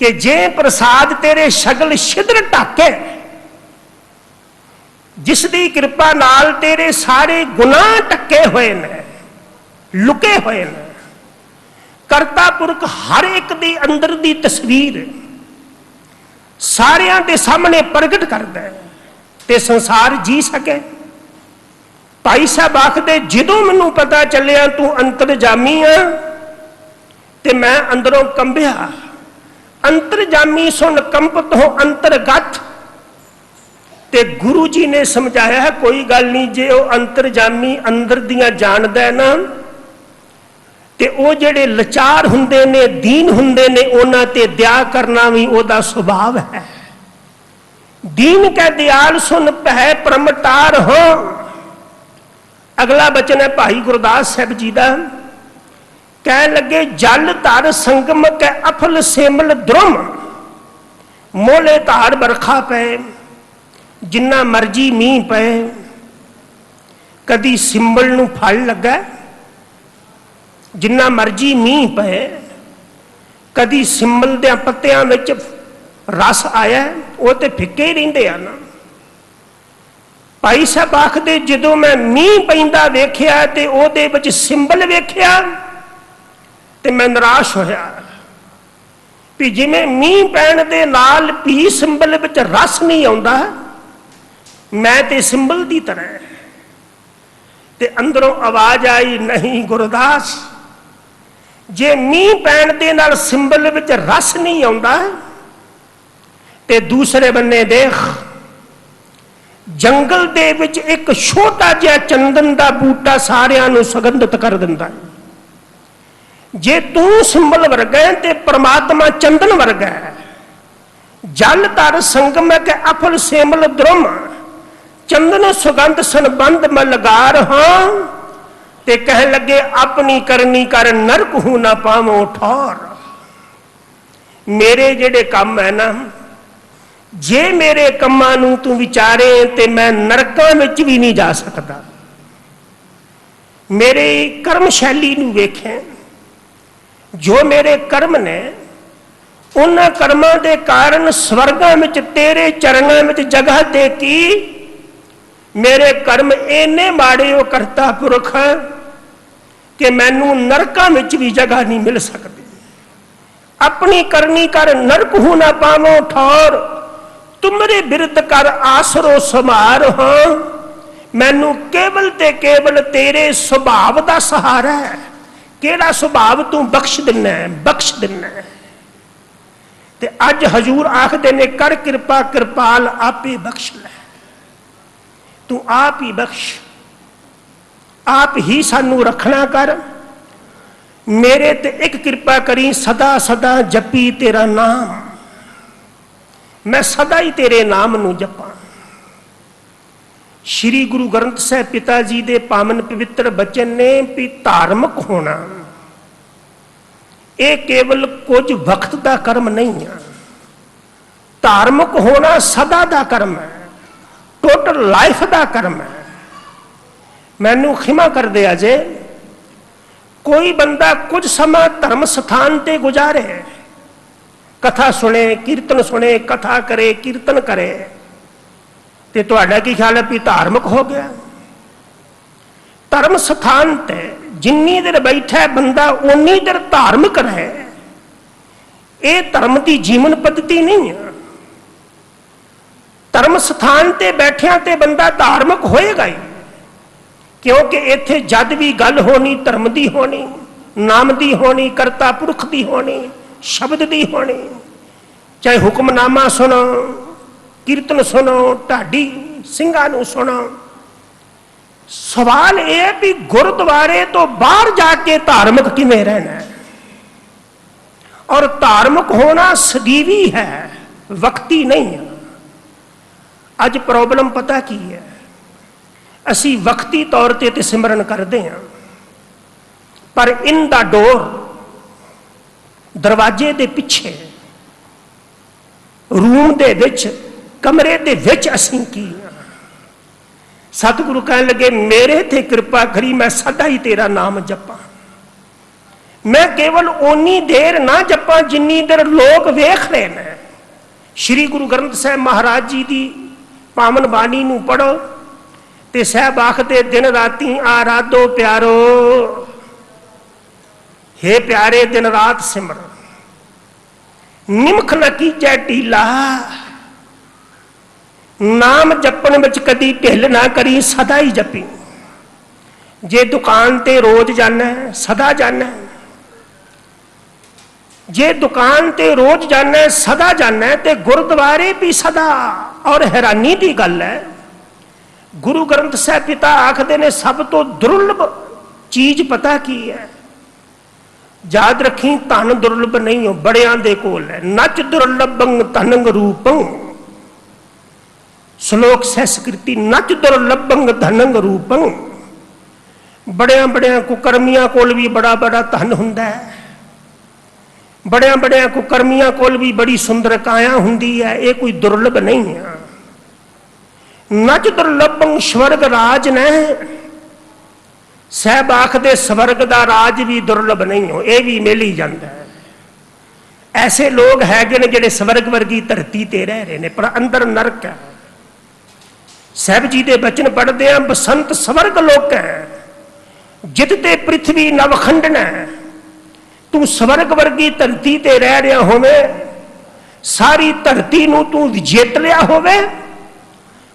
A: कि जे प्रसाद तेरे शगल छिद्र ढाके, जिस दी कृपा नाल तेरे सारे गुनाह ढके हुए ने, लुके हुए ने। करता पुरख हर एक दे अंदर दी तस्वीर सारियां दे सामने प्रगट करदा है ते संसार जी सके। भाई साहब आखदे जदों मैनू पता चलिया तू अंतरजामी आ, ते मैं अंदरों कंबिया। अंतरजामी सुन कंपत हो अंतरगत। ते गुरु जी ने समझाया कोई गल नहीं, जे वह अंतरजामी अंदर दियां जानदा है ना, ते वो जेड़े लचार हुंदे ने, दीन हुंदे ने, उन्हां ते दया करना भी उहदा सुभाव है। दीन कै दयाल सुन पै परमटार हो। अगला बचन है भाई गुरदास साहब जी का, कह लगे जल धर संगम कै अफल सेमल द्रुम, मोले धार बरखा पे जिन्ना मर्जी मीह पे, कदी सिंबल नूं फल लगा, जिन्ना मर्जी मीह पे, कदी सिंबल दे पत्तियां विच रस आया, वो तो फिक्के ही रहिंदे आ ना। भाई साहब आखदे जदों मैं मीह पैंदा वेख्या ते ओहदे विच सिंबल वेख्या ते मैं निराश होया भी जिवें मीह पैण दे नाल भी सिंबल विच रस नहीं आउंदा, मैं ते सिंबल दी तरह। ते अंदरों आवाज आई नहीं गुरदास, जे मीह पैण दे नाल सिंबल विच रस नहीं आउंदा ते दूसरे बन्ने देख जंगल दे विच एक छोटा जिहा चंदन दा बूटा सारियां नूं सुगंधित कर दिंदा है। जे तू सिंबल वर्गा है ते परमात्मा चंदन वर्गा है। जल तर संगम के अफल सेमल द्रुम, चंदन सुगंध संबंध मलगार हाँ, ते कह लगे अपनी करनी कर नरक हूं ना पावो ठौर। मेरे जेड़े काम है ना, जे मेरे कमां नूं तू विचारे ते मैं नरकां विच भी नहीं जा सकता। मेरे कर्म शैली नूं वेखें, जो मेरे कर्म ने उन्हां कर्मां दे कारण स्वर्गां विच तेरे चरणां विच जगह दे की। मेरे कर्म इन्ने माड़े हो करता पुरख कि मैनू नरकां विच भी जगह नहीं मिल सकती। अपनी करनी कर नरक हूं ना पावो ठौर, तुमरे बिरद कर आसरो समार हो। मैनू केवल ते केवल तेरे सुभाव का सहारा है। केड़ा सुभाव तू बख्श दिना है, बख्श दिना है। ते अज हजूर आखदे ने कर कृपा कृपाल आपे बख्श लै। तू आप ही बख्श, आप ही सानू रखना कर। मेरे ते एक कृपा करी सदा सदा जपी तेरा नाम, मैं सदा ही तेरे नाम नू जपा। श्री गुरु ग्रंथ साहिब पिता जी दे पावन पवित्र बचन ने भी धार्मिक होना ये केवल कुछ वक्त का कर्म नहीं है। धार्मिक होना सदा का कर्म है, टोटल लाइफ का कर्म है। मैनू खिमा कर दिया जे कोई बंदा कुछ समय धर्म स्थान ते गुजारे, कथा सुने, कीर्तन सुने, कथा करे, कीर्तन करे, ते तुहाडा की ख्याल है भी धार्मिक हो गया? धर्म स्थान ते जिन्नी देर बैठा बंदा उन्नी देर धार्मिक रहे। ये धर्म की जीवन पद्धति नहीं है। धर्म स्थान ते बैठिया ते बंदा धार्मिक होएगा ही, क्योंकि इत्थे जद भी गल होनी धर्म की होनी, नाम की होनी, करता पुरख की होनी, शब्द की होनी। चाहे हुक्मनामा सुनो, कीर्तन सुनो, ढाडी ਸਿੰਘਾਂ ਨੂੰ सुनो। सवाल यह भी गुरुद्वारे तो बाहर जाके धार्मिक किवें रहना है, और धार्मिक होना सदीवी है, वक्ती नहीं है। अज प्रॉब्लम पता की है, असी वक्ती तौर ते सिमरन करते हैं, पर इन दा डोर दरवाजे दे पिछे रूम दे विच कमरे दे विच असीं की। सतगुरु कहन लगे मेरे ते कृपा करी, मैं सदा ही तेरा नाम जपा। मैं केवल ओनी देर ना जपा जिन्नी देर लोग वेख रहे हैं। श्री गुरु ग्रंथ साहब महाराज जी की पावन बाणी नूं पढ़ो ते साहब आखदे दिन राती आराधो प्यारो, हे प्यारे दिन रात सिमर, निमख न कीजै ढीला, नाम जपन विच कदी ढिल ना करी, सदा ही जपी। जे दुकान ते रोज जाना सदा जाना, जे दुकान ते रोज जाना सदा जाना, ते गुरुद्वारे भी सदा। और हैरानी की गल है, गुरु ग्रंथ साहब पिता आखदे ने सब तो दुर्लभ चीज पता की है, याद रखी, धन दुर्लभ नहीं हो, बड़ियां दे कोल है। नच दुर्लभं धनंग रूपं, श्लोक संस्कृति, नच दुर्लभं धनंग रूपं। बड़िया बड़िया कुकर्मियां कोल भी बड़ा बड़ा धन हुंदा है, बड़िया बड़िया कुकर्मियां कोल भी बड़ी सुंदर काया हुंदी है, ये कोई दुर्लभ नहीं है। नच दुर्लभं स्वर्ग राज ने, साहब आखदे स्वर्ग दा राज भी दुर्लभ नहीं हो, यह भी मिल ही जाता है। ऐसे लोग है जिहड़े स्वर्ग वर्गी धरती ते रह रहे हैं, पर अंदर नरक है। साहब जी दे बचन पढ़ते हैं, बसंत स्वर्ग लोक है, जित ते पृथ्वी नवखंडन है। तू स्वर्ग वर्गी धरती ते रह रहा होवे, सारी धरती नूं तू जित लिया होवे,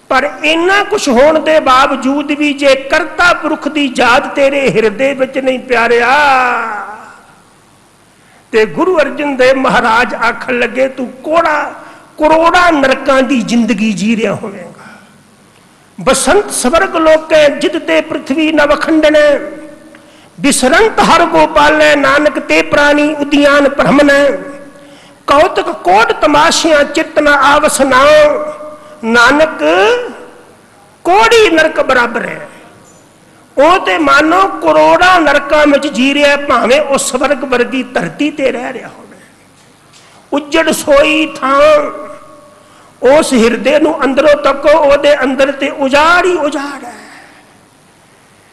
A: पर इन्ना कुछ होने के बावजूद भी जे करता पुरख की याद तेरे हिरदे विच नहीं प्यारिया, ते गुरु अर्जन देव महाराज आखन लगे तू कोड़ा करोड़ा नरकां की जिंदगी जी रहा होवेगा। बसंत स्वर्ग लोक है, जिदते पृथ्वी नवखंडन, बिसरंत हर गोपाल, नानक ते प्राणी उद्यान भ्रमण। कौतक कोट तमाशियां चित्त न आवस नाओ, नानक कोड़ी नरक बराबर है। वो ते मानो करोड़ा नरकां में जी रहा है, भावें उस स्वर्ग वर्गी धरती ते रह रहा हो। उजड़ सोई थां उस हिरदे नूं अंदरों तको, ओदे अंदर ते उजाड़ ही उजाड़ है।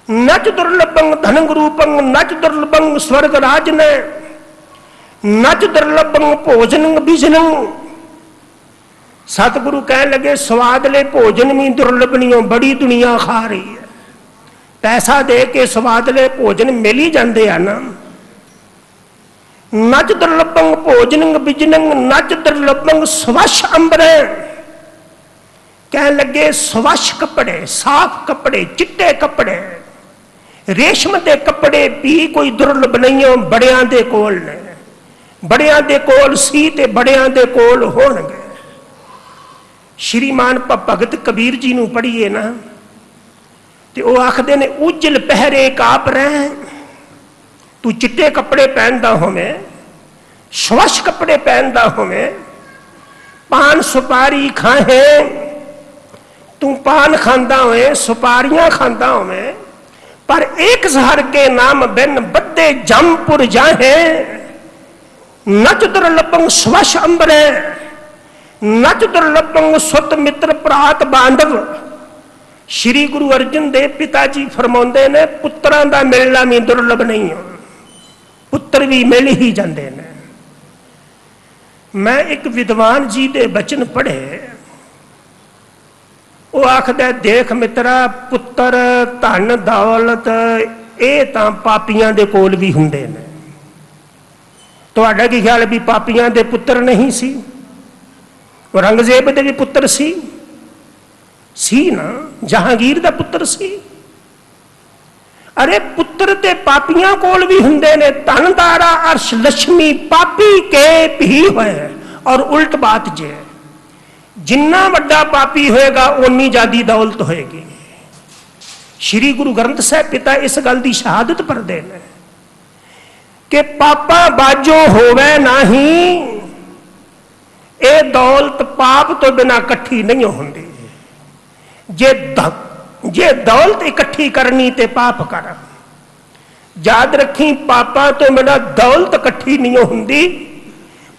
A: नच दुर्लभं धनंग रूपं, नच दुर्लभं स्वर्ग राज ने, नच दुर्लभं भोजन बिजन। सतगुरु कह लगे स्वादले भोजन भी दुर्लभ नहीं हो, बड़ी दुनिया खा रही है। पैसा दे के स्वादले भोजन मिल ही जाते हैं ना। नच दुर्लभं भोजन बिजन, नच दुर्लभं स्वच्छ अंबर। कह लगे स्वच्छ कपड़े, साफ कपड़े, चिट्टे कपड़े, रेशम के कपड़े भी कोई दुर्लभ नहीं हो, बड़ियां दे कोल ने। बड़ियां दे कोल सी ते बड़ियां दे कोल होणगे। श्रीमान भगत कबीर जी नूं पढ़ीए ना, तो वह आखते ने उजल पहरे काप रहे। तू चिट्टे कपड़े पहनता होवे, स्वच्छ कपड़े पहनता होवे, पान सुपारी खाए, तू पान खांदा होए, सुपारियां खांदा होवे, पर एक शहर के नाम बिन बद्दे जमपुर जाहे। नच दुर्लभं स्वच्छ अंबरे, नच दुर्लभं सुत मित्र प्रात बांधव। श्री गुरु अर्जन देव पिता जी फरमाते ने पुत्रां दा मिलना भी दुर्लभ नहीं हो, पुत्र भी मिल ही जाते हैं। मैं एक विद्वान जी दे बचन पढ़े, वो आखदा देख मित्रा, पुत्र धन दौलत ये तां पापियां दे कोल भी हुंदे ने। तुहाडा की ख्याल भी पापियां दे पुत्र नहीं सी? औरंगजेब दे भी पुत्र सी ना, जहांगीर दा पुत्र सी। अरे पुत्र ते पापियां कोल भी हुंदे ने। धन दारा अर्श लक्ष्मी पापी के भी होए। और उल्ट बात जे जिन्ना वड्डा पापी होएगा उन्नी ज्यादा दौलत होएगी। श्री गुरु ग्रंथ साहिब पिता इस गल की शहादत भरते हैं कि पापा बाजो होवे नहीं, ये दौलत पाप तो बिना इकट्ठी नहीं होंदी। जे दौलत इकट्ठी करनी ते पाप कर। याद रखी पापा तो बिना दौलत इकट्ठी नहीं होंदी,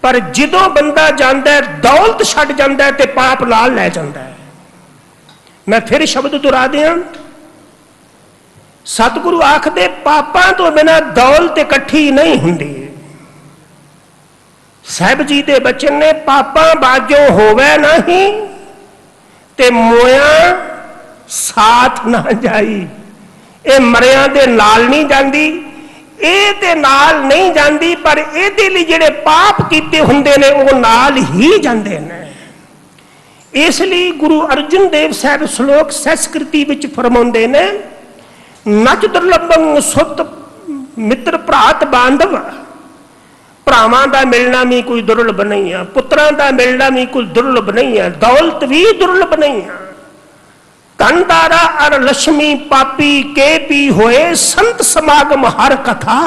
A: पर जदों बंदा जाता है दौलत छड्ड जाता है ते पाप नाल लै जाता है। मैं फिर शब्द दोहरा दियां, सतगुरु आखदे पापां तो बिना दौलत इकट्ठी नहीं हुंदी। साहिब जी दे बचन ने पापां बाजो होवे नहीं ते मोया साथ ना जाई। ये मरिया दे नाल नहीं जांदी, ये ते नाल नहीं जांदी, पर इहदे लई जिहड़े पाप कीते हुंदे ने वो नाल ही जांदे ने। इसलिए गुरु अर्जन देव साहब श्लोक संस्कृति विच फरमाउंदे ने, नच दुर्लभं सुत मित्र भ्रात बांधव। भरावां दा मिलना भी कोई दुर्लभ नहीं है, पुत्रां दा मिलना भी कोई दुर्लभ नहीं है, दौलत भी दुर्लभ नहीं है। धनदारा और लक्ष्मी पापी के पी होए, संत समागम हर कथा।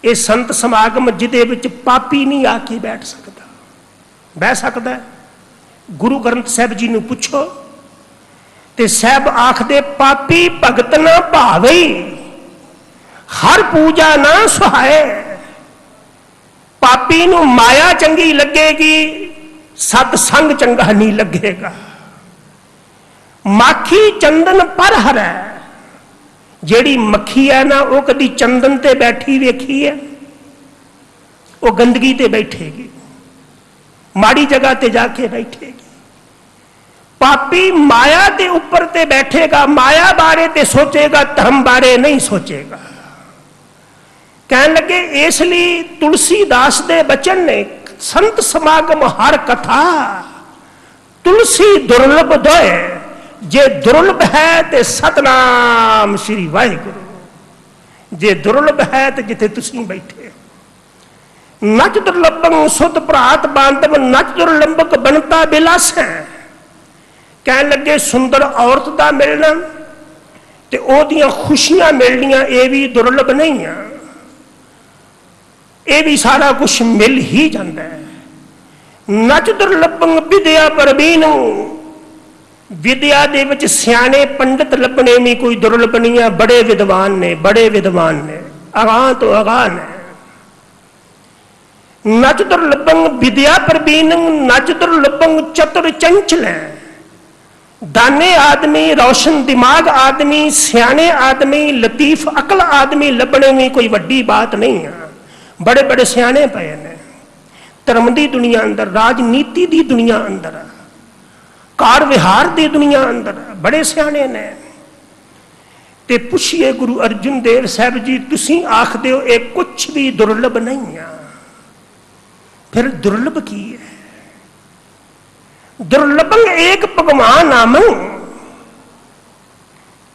A: ये संत समागम जिदे विच पापी नहीं आके बैठ सकता, बह सकता है। गुरु ग्रंथ साहिब जी नूं पुछो ते साहब आखदे पापी भगत ना भावे, हर पूजा ना सुहाए। पापी नूं माया चंगी लगेगी, सतसंग चंगा नहीं लगेगा। माखी चंदन पर हरै, जेड़ी मक्खी है ना वो कदी चंदन ते बैठी वेखी है? वो गंदगी ते बैठेगी, माड़ी जगह ते जाके बैठेगी। पापी माया के ऊपर ते बैठेगा, माया बारे ते सोचेगा, धर्म बारे नहीं सोचेगा। कहने लगे इसलिए तुलसीदास दे बचन ने, संत समागम हर कथा। तुलसी दुर्लभ दोए, जे दुर्लभ है ते सतनाम श्री वाहिगुरु। जे दुर्लभ है तो जिथे तुसी बैठे। नच दुर्लभं सुत भ्रात बांधव, नच दुर्लभक बनता बिलास है। कहने लगे सुंदर औरत का मिलना ते ओदियां खुशियां मिलनियां ये भी दुर्लभ नहीं है, ये भी सारा कुछ मिल ही जाता है। नच दुर्लभं विद्या प्रवीण, विद्या दे विच सियाने पंडित लभने भी कोई दुर्लभ नहीं है। बड़े विद्वान ने, बड़े विद्वान ने, अगां तो अगां ने। नच दुर्लभं विद्या प्रवीण, नच दुर्लभं चतुर चंचल है। दाने आदमी, रोशन दिमाग आदमी, सियाने आदमी, लतीफ अकल आदमी लभने में कोई वड्डी बात नहीं है। बड़े बड़े सियाने पे ने धर्म की दुनिया अंदर, राजनीति की दुनिया अंदर, कार विहार की दुनिया अंदर बड़े सियाने ने। ते पुछिए गुरु अर्जन देव साहब जी, तुसी आखदे हो ये कुछ भी दुर्लभ नहीं है, फिर दुर्लभ की है? दुर्लभं एक भगवान नामं।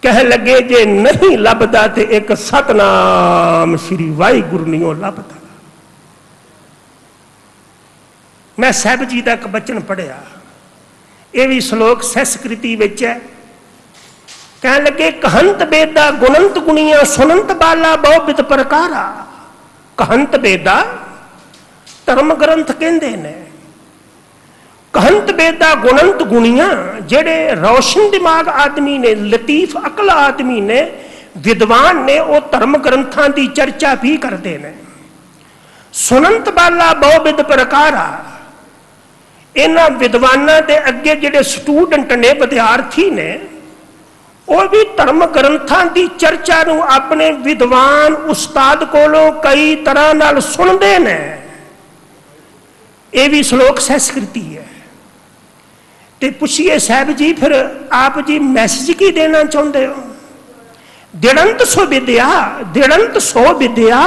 A: कह लगे जे नहीं लभदा ते एक सतनाम श्री वाहिगुरु नहीं लभदा। मैं साहब जी का एक बचन पढ़िया, यह भी श्लोक संस्कृति विच है। कह लगे कहंत बेदा गुणंत गुणिया, सुनंत बाला बहु बित प्रकारा। कहंत बेदा धर्म ग्रंथ कहंदे ने। कहंत बेदा गुणंत गुणिया, जेड़े रोशन दिमाग आदमी ने, लतीफ अकल आदमी ने, विद्वान ने, वो धर्म ग्रंथां की चर्चा भी करते हैं। सुनंत बाला बहु बित प्रकारा, इन्हां विद्वानां दे अगे जेड़े स्टूडेंट ने, विद्यार्थी ने, वो भी धर्म ग्रंथां की चर्चा नूं अपने विद्वान उस्ताद कोलों कई तरह नाल सुनते हैं। यह भी श्लोक संस्कृति है। तो पूछिए साहब जी, फिर आप जी मैसेज की देना चाहते हो? दिड़ंत सो विद्या, दिड़ंत सो विद्या।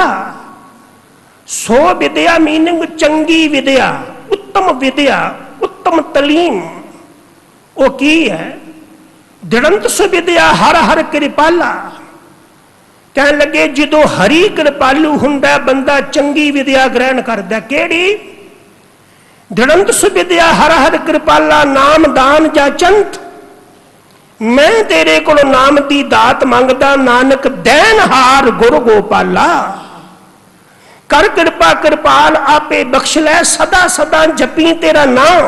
A: सो विद्या मीनिंग चंगी विद्या, उत्तम विद्या, उत्तम तलीम। वो की है? दिड़ंत सो विद्या हर हर कृपाला। कह लगे जो हरी कृपालू हुंदा बंदा चंगी विद्या ग्रहण करदा। केड़ी? दृढ़ंत सुविद्या हर हर कृपाला नाम दान जा चंत। मैं तेरे को नाम दी दात मंगदा नानक दैनहार गुरु गोपाला। कर कृपा कृपाल आपे बख्श लै सदा सदा जपी तेरा नाम।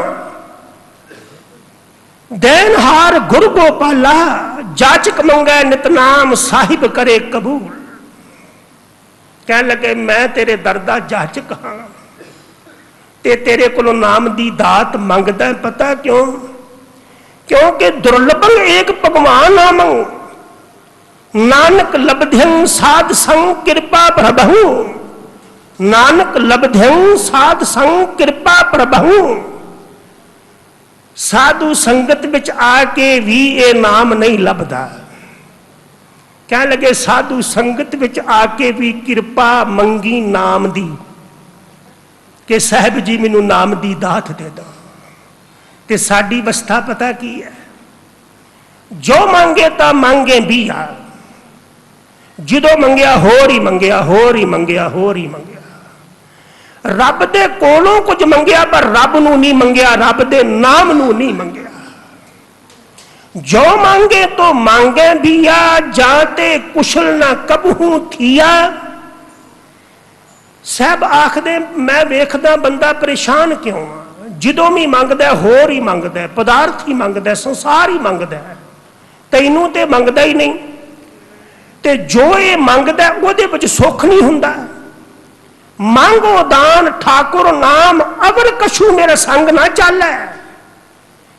A: दैनहार गुरु गोपाला जाचक मंगै नितनाम साहिब करे कबूल। कह लगे मैं तेरे दर दा जाचक हाँ ते तेरे को नाम दी दात मंगदा। पता क्यों? क्योंकि दुर्लभं एक भगवान नामं नानक लब्ध्यं साध संग कृपा प्रभु। नानक लब्ध्यं साध संग कृपा प्रभु। साधु संगत विच आके भी ये नाम नहीं लभदा। कह लगे साधु संगत विच आके भी कृपा मंगी नाम दी कि साहब जी मैनू नाम दी दात दे दो। ते साडी अवस्था पता की है? जो मांगे तो मांगे भी आ, जो मंगया होर ही मंगया, होर ही मंगया, होर ही मंगया। रब दे कोलों कुछ मंगया पर रब नू नहीं मंगया, रब दे नाम नू नहीं मंगया। जो मांगे तो मांगे भी आ, जाते कुशल ना कबहू थिया। साहब आखदे मैं वेखदा बंदा परेशान क्यों आ, ਜਦੋਂ भी मंगदा होर ही मंगदा, पदार्थ ही मंगदा, संसार ही मंगदा, तैनू ते मंगदा ही नहीं। ते जो ये मंगदा ਉਹਦੇ ਵਿੱਚ सुख नहीं हुंदा। मांगो दान ठाकुर नाम अवर कछू मेरा संग ना चलै।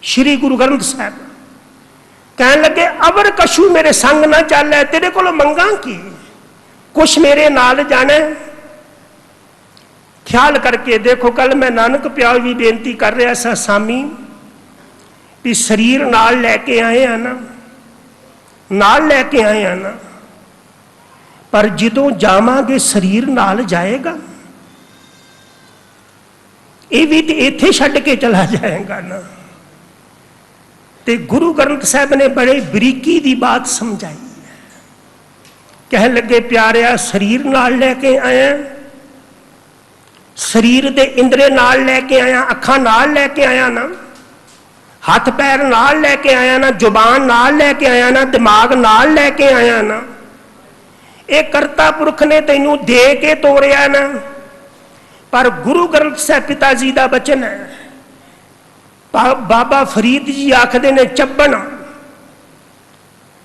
A: श्री गुरु ग्रंथ साहब कहन लगे अवर कछू मेरे संग ना चलै। तेरे को मंगा की कुछ मेरे नाल जाना। ख्याल करके देखो, कल मैं नानक प्याल भी बेनती कर रहा सा सामी भी शरीर नाल लैके आए हैं ना, नाल लैके आए हैं ना, पर जदों जावांगे शरीर नाल जाएगा। ये भी तो इत्थे छड्ड के चला जाएगा ना। ते गुरु ग्रंथ साहब ने बड़े बरीकी दी बात समझाई। कह लगे प्यारिया शरीर नाल लैके आया, शरीर दे इंद्रे नाल लैके आया, अखां नाल लैके आया ना, हाथ पैर नाल लैके आया ना, जुबान नाल लैके आया ना, दिमाग नाल लैके आया ना। ये करता पुरख ने तैनू दे के तोड़िया ना। पर गुरु ग्रंथ साहब पिता जी का बचन है। बाबा फरीद जी आखदे ने चब्बन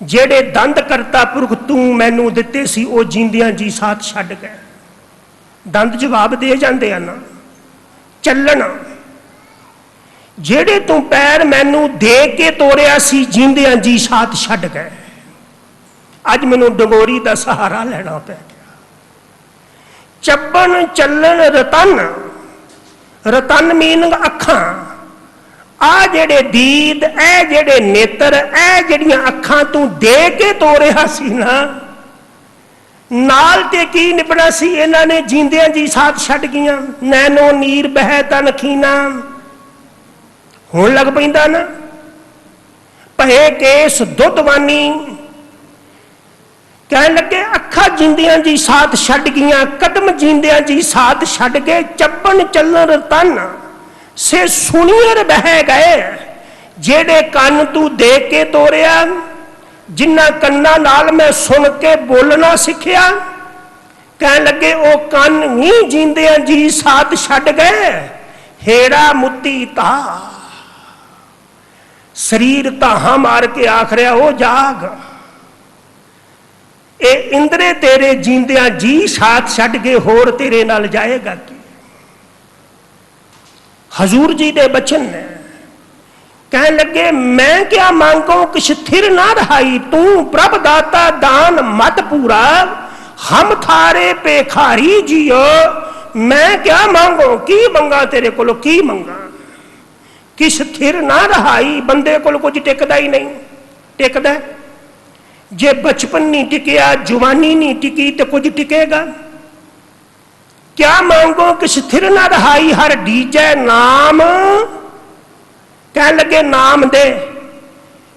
A: जेड़े दंद करता पुरख तू मैनू दिते सी वो जींदियां जी साथ छड्ड गए। दंद जवाब दे जाते हैं ना। चलना जेड़े तू पैर मैनू दे के तोड़िया सी जींदियां जी साथ छड्ड गए। अज मैनू डंगोरी का सहारा लेना पै गया। चब्बन चलन रतन, रतन मीनिंग अखां। आ जेड़े दीद ए जेड़े नेत्र ए जड़ियां अखां तू दे के तोड़िया सी ना, नाल ते की निपड़ा सी इन्हां ने जींदियां जी साथ छड्ड गईयां। नैनो नीर बह तन खीना हुण लग पैंदा ना। भए केस दुधवानी कह लगे अखा जींदियां जी साथ छड्ड गईयां, कदम जींदियां जी साथ छड्ड के। चब्बन चलन तन से सुनियर बह गए। जेड़े कन तू दे के तोड़िया, जिन्ना कन्ना नाल मैं सुन के बोलना सीखिया, कह लगे वो कन ही जींदियां जी साथ छड्ड गए। हेड़ा मुत्ती ता शरीर ताहा मार के आख रहा वो जाग। ए इंद्रे तेरे जींदियां जी साथ छड्ड के होर तेरे नाल जाएगा कि? हजूर जी दे बचन ने कह लगे मैं क्या मांगू किछ थिर ना रहाई। तू प्रभ दाता दान मत पूरा, हम थारे पेखारी जियो। मैं क्या मांगू की मंगा तेरे को की मंगा। किछ थिर ना रहाई, बंदे को कुछ टिकदा ही नहीं। टिकदा जे बचपन नहीं टिकिया, जवानी नहीं टिकी तो कुछ टिकेगा? क्या मांगो किछ थिर ना रहाई, हर डीजे नाम। कह लगे नाम दे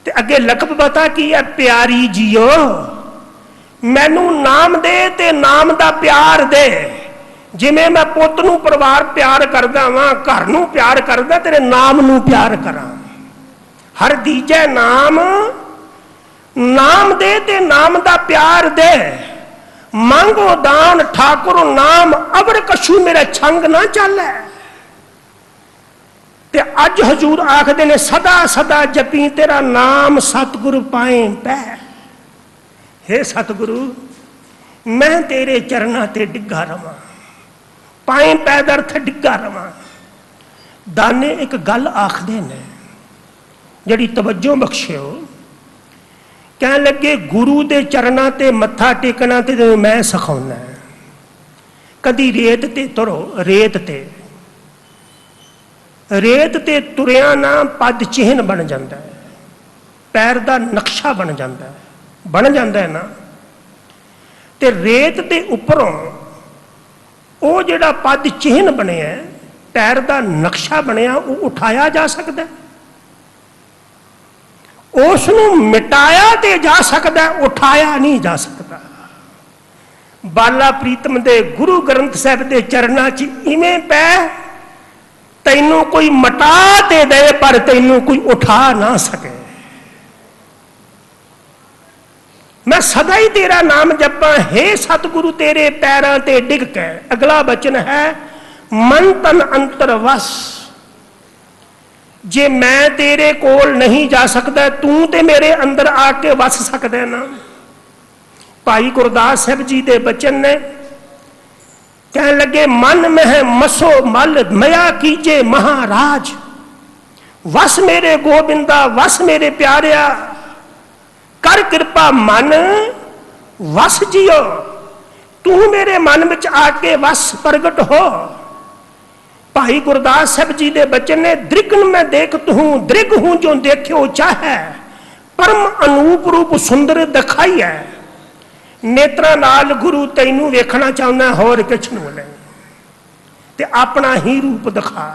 A: ते अगे लकब पता की है, प्यारी जियो। मैनू नाम दे ते नाम दा प्यार दे। जिमें मैं पुत नूं परिवार प्यार करदा वां, घर नूं प्यार करदा, तेरे नाम नूं प्यार करां। हर दीजे नाम, नाम दे ते नाम दा प्यार दे, मांगो दान ठाकुर नाम, अबर कछू मेरा छंग ना चले। ते अज हजूर आखदे ने सदा सदा जपी तेरा नाम सतगुरु पाए पै। हे सतगुरु मैं तेरे चरना ते डिग्गा रवां, पाए पै दा अर्थ डिग्गा रवां। दाने एक गल आखदे ने जड़ी तवज्जो बख्शियो, कह लगे गुरु दे चरना ते मत्था टेकना ते मैं सिखाउना। कदी रेत ते तुरो, रेत ते तुरिया ना पद चिन्ह बन जाता है, पैर का नक्शा बन जाता है ना। ते रेत के उपरों वो जिहड़ा पद चिन्ह बनिया, पैर का नक्शा बनया, वो उठाया जा सकता है, उसनूं मिटाया ते जा सकता है, उठाया नहीं जा सकता। बाला प्रीतम दे गुरु ग्रंथ साहिब के चरणों च इवें पै, तैनू कोई मटा ते दे पर तैनू कोई उठा ना सके। मैं सदा ही तेरा नाम जपा, हे सतगुरु तेरे पैरों ते डिग के। अगला वचन है मन तन अंतर वस। जे मैं तेरे कोल नहीं जा सकता, तू ते मेरे अंदर आके वस सकता ना। भाई गुरदास साहब जी के बचन ने कह लगे मन में मसो मल मया कीजे महाराज, वस मेरे गोबिंदा वस मेरे प्यारिया, कर कृपा मन वस जियो। तू मेरे मन में आके वस प्रगट हो। भाई गुरदास साहब जी के बचन ने दृगन में देखत हूं, दृग हूं जो देखियो चाहे, परम अनूप रूप सुंदर दिखाई है। नेत्रा नाल गुरु तैनू वेखना चाहना, होर किछ नहीं, ते अपना ही रूप दिखा।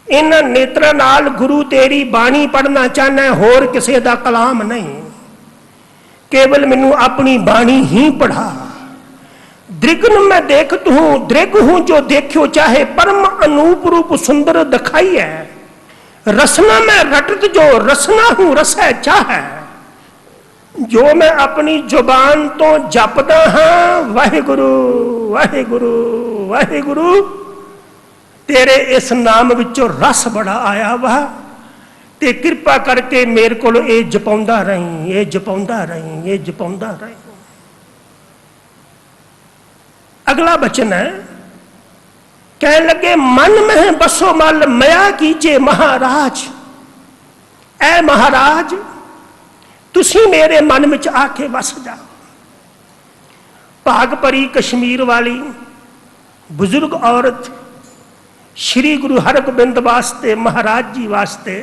A: इन नेत्रा नाल गुरु तेरी बाणी पढ़ना चाहना, होर किसी का कलाम नहीं, केवल मैनू अपनी बाणी ही पढ़ा। दृगन में देखत हूं, दृग हूं जो देखियो चाहे, परम अनूप रूप सुंदर दिखाई है। रसना में रटत जो रसना हूं रसै चाहे, जो मैं अपनी जुबान तो जपदा हाँ वाहिगुरु वाहिगुरु वाहिगुरु, तेरे इस नाम विचों रस बड़ा आया वा, ते कृपा करके मेरे को ये जपाउंदा रही, ये जपाउंदा रही, ये जपाउंदा रही। अगला वचन है कह लगे मन में बसो मल मया कीजे महाराज। ऐ महाराज तुसी मेरे मन में आके वस जाओ। भाग भरी कश्मीर वाली बुजुर्ग औरत श्री गुरु हरगोबिंद वास्ते, महाराज जी वास्ते,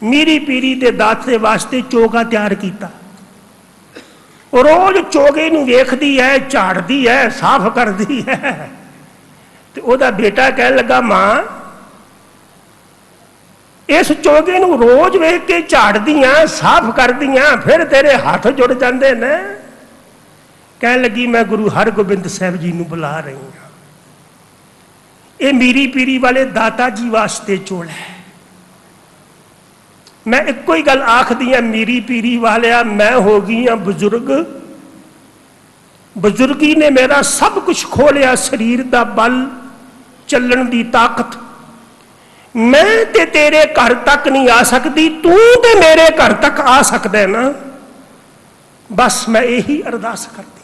A: मीरी पीरी दे दाते वास्ते चोगा तैयार किया। रोज चोगे नूं वेखदी है, झाड़दी है, साफ करदी है। ते ओदा बेटा कह लगा मां इस चोगे नूं रोज वेख के झाड़दियां साफ करदियां, फिर तेरे हाथ जुड़ जाते ने। कह लगी मैं गुरु हरगोबिंद साहब जी नूं बुला रही हूं, ये मीरी पीरी वाले दाता जी वास्ते चोल है। मैं एको ही गल आखदी हां मीरी पीरी वालिया, मैं हो गई हां बुजुर्ग, बुजुर्गी ने मेरा सब कुछ खो लिया, शरीर का बल, चलन की ताकत। मैं ते तेरे घर तक नहीं आ सकती, तू ते मेरे घर तक आ सकता है ना। बस मैं यही अरदास करती।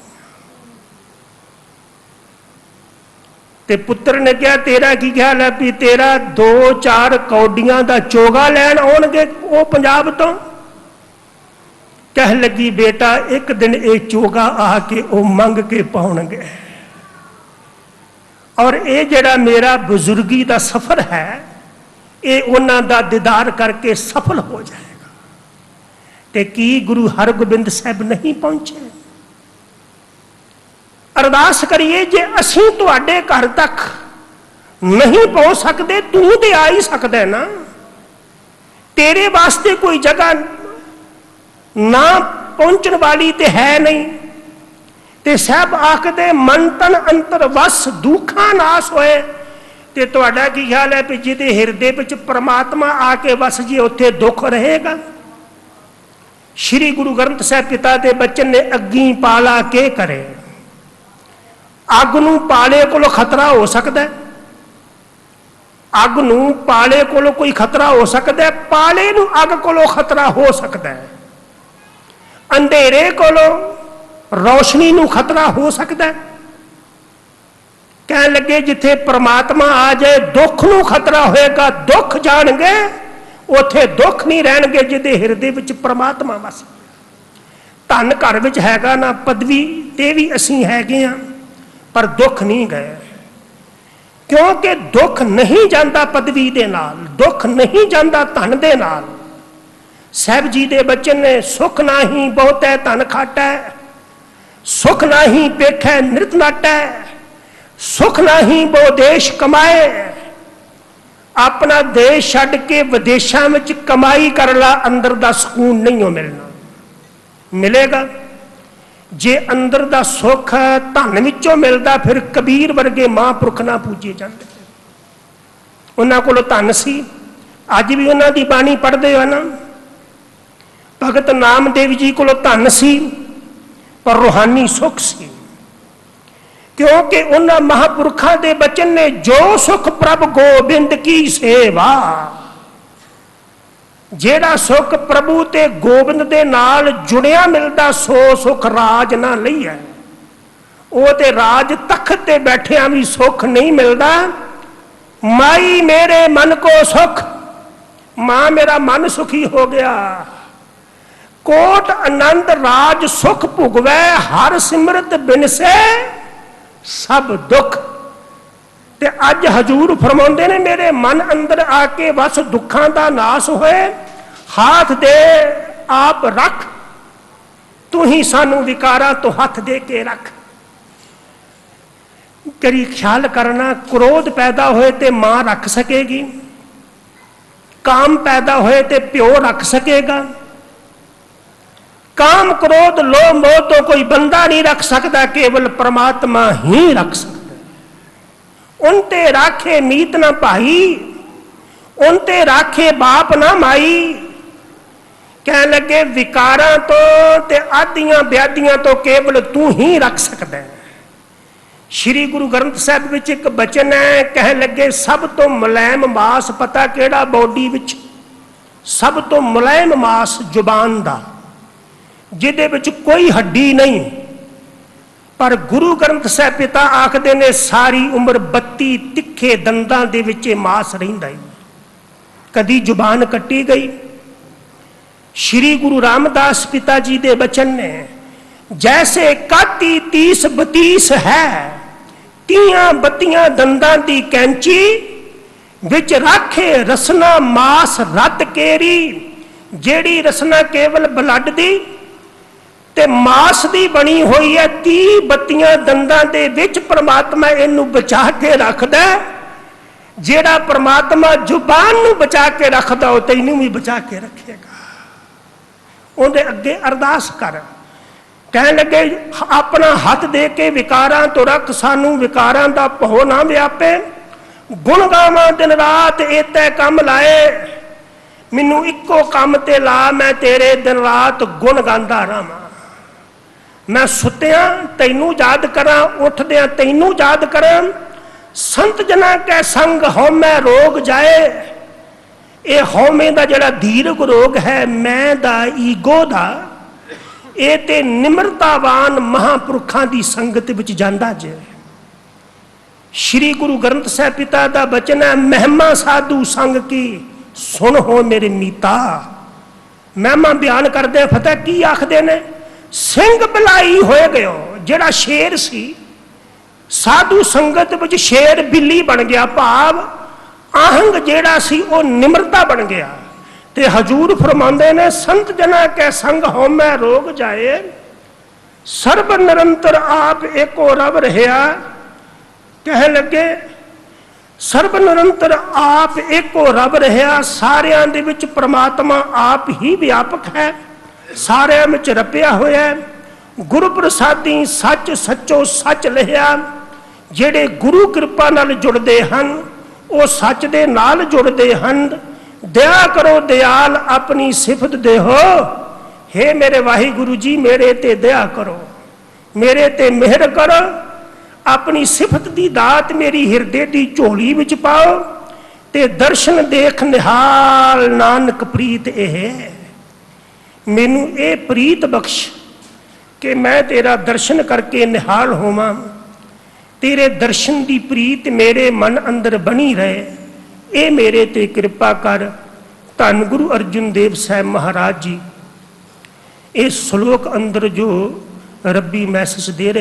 A: ते पुत्र ने कहा तेरा की ख्याल है भी तेरा 2-4 कौडियां का चोगा लैन आउणगे वो पंजाब तो। कह लगी बेटा एक दिन ये चोगा आके वो मंग के पाउणगे, और ये जड़ा मेरा बुजुर्गी का सफर है ये उन्हां दा दीदार करके सफल हो जाएगा। ते की गुरु हरगोबिंद साहब नहीं पहुंचे? अरदास करिए जे असीं तुहाडे घर तक नहीं पहुंच सकते, तू तो आ ही सकता है ना। तेरे वास्ते कोई जगह ना पहुंचने वाली तो है नहीं, ते सब आखदे मन तन अंतर वस दुखा नाश होए। ते तुहाडा की ख्याल है भी जिहदे हिरदे विच परमात्मा आके वस जे उत्थे दुख रहेगा? श्री गुरु ग्रंथ साहिब पिता के बचन ने अग्गी पाला के करे। अग नूं पाले कोलों खतरा हो सकता है? अग नूं पाले कोलों कोई खतरा हो सकता है? पाले नूं अग कोलों खतरा हो सकता है। अंधेरे कोलों रोशनी नूं खतरा हो सकता है? कह लगे जिथे परमात्मा आ जाए दुख नूं खतरा होएगा, दुख जाणगे, उथे दुख नहीं रहणगे जिहदे हिरदे विच परमात्मा वस। धन घर विच हैगा ना, पदवी ते भी असीं हैगे आ, पर दुख नहीं गए, क्योंकि दुख नहीं जाता पदवी दे नाल, दुख नहीं जाता धन दे नाल। साहिब जी दे बचन ने सुख नाही बहुतै धन खाटै, सुख नाही पेखै नृत नाटै, सुख नाही बहु देश कमाए। अपना देश छड्ड के विदेशों में कमाई कर ला, अंदर दा सुकून नहीं हो मिलना। मिलेगा जे अंदर दा सुख धन विचों मिलदा, फिर कबीर वर्गे महापुरख ना पूजे जाते। उन्हां कोलों धन सी, अज भी उन्हां दी बाणी पढ़दे हो ना। भगत नामदेव जी कोलों धन सी, पर रूहानी सुख सी, क्योंकि उन्हां महापुरखों के बचन ने जो सुख प्रभ गोबिंद की सेवा। जेड़ा सुख प्रभु ते गोबिंद दे नाल जुड़िया मिलता, सो सुख राज ना लईए। वो ते राज तख्त ते बैठिया भी सुख नहीं मिलता। माई मेरे मन को सुख, मां मेरा मन सुखी हो गया। कोट आनंद राज सुख भुगवै, हर सिमरत बिन से सब दुख। ते अज हजूर फरमाउंदे ने मेरे मन अंदर आके बस दुखां दा नाश होए। हाथ दे आप रख, तू ही सानू विकारा तो हाथ दे के रख। करी ख्याल करना, क्रोध पैदा होए ते मां रख सकेगी, काम पैदा होए ते प्यो रख सकेगा। काम क्रोध लोभ मोह तो कोई बंदा नहीं रख सकता, केवल परमात्मा ही रख सकता। उनते राखे मीत ना भाई, उनते राखे बाप ना माई। कह लगे विकारां तो ते आदियां ब्यादियां तो केवल तू ही रख सकता है। श्री गुरु ग्रंथ साहिब विच एक बचन है, कह लगे सब तो मुलायम मास पता केड़ा बॉडी विच? सब तो मुलायम मास जुबान दा, जिहदे विच कोई हड्डी नहीं। पर गुरु ग्रंथ साहिब पिता आखदे ने सारी उम्र 32 तिखे दंदां दे विच मास रहिंदा है, कदी जुबान कट्टी गई। श्री गुरु रामदास पिता जी दे बचन ने, जैसे काती 30 32 है, 30 32 दंदां दी कैंची विच राखे रसना मास रत केरी। जेड़ी रसना केवल ब्लड दी ते मास दी बनी हुई है, 30 32 दंदां दे विच परमात्मा इनू बचा के रखदा। जेड़ा परमात्मा जुबान नू बचा के रखदा, वो तैनू भी बचा के रखेगा। उहदे अगे अरदास कर, कह लगे अपना हाथ दे के विकारां तो रख, सानू विकारां दा भौ ना व्यापे। गुण गावां दिन रात एतै कम लाए, मैनू इक्को कम ते ला, मैं तेरे दिन रात गुण गांदा रहां। मैं सुत्या तैनू याद करा, उठद्या तैनू याद करा। संत जना कै संग हौमै रोग जाए। ये हौमे का जड़ा दीर्घ रोग है, मैं दा ईगो दा, ये ते निमरतावान महापुरखों की संगत विच जांदा जे। श्री गुरु ग्रंथ साहिब पिता का बचन है, महिमा साधु संग की सुन हो मेरे मीता। महिमा बयान करदे फतेह की आखदे ने, सिंह बिलाई होए गयो। जिहड़ा शेर सी, साधु संगत विच शेर बिल्ली बन गया, भाव आहंग जेड़ा सी वो निमरता बन गया। ते हजूर फरमांदे ने, संत जना के संग हौमै रोग जाए, सर्ब निरंतर आप एको रब रहा। कह लगे सर्ब निरंतर आप एको रब रहा, सारियां दे विच परमात्मा आप ही व्यापक है, सारियां विच रपिया होया है। गुरु प्रसादी सच सचो सच लिया। जेड़े गुरु कृपा नाल जुड़ते हैं वो सच दे नाल जुड़ते हैं। दया करो दयाल अपनी सिफत दे हो। हे मेरे वाहिगुरु जी मेरे ते दया करो, मेरे ते मेहर करो। अपनी सिफत दी दात मेरी हिरदे दी झोली विच पाओ। ते दर्शन देख निहाल नानक प्रीत एह। मैनू ये प्रीत बख्श कि मैं तेरा दर्शन करके निहाल होवां। तेरे दर्शन की प्रीत मेरे मन अंदर बनी रहे। ये मेरे ते कृपा कर। धन गुरु अर्जुन देव साहब महाराज जी इस श्लोक अंदर जो रब्बी मैसेज दे रहे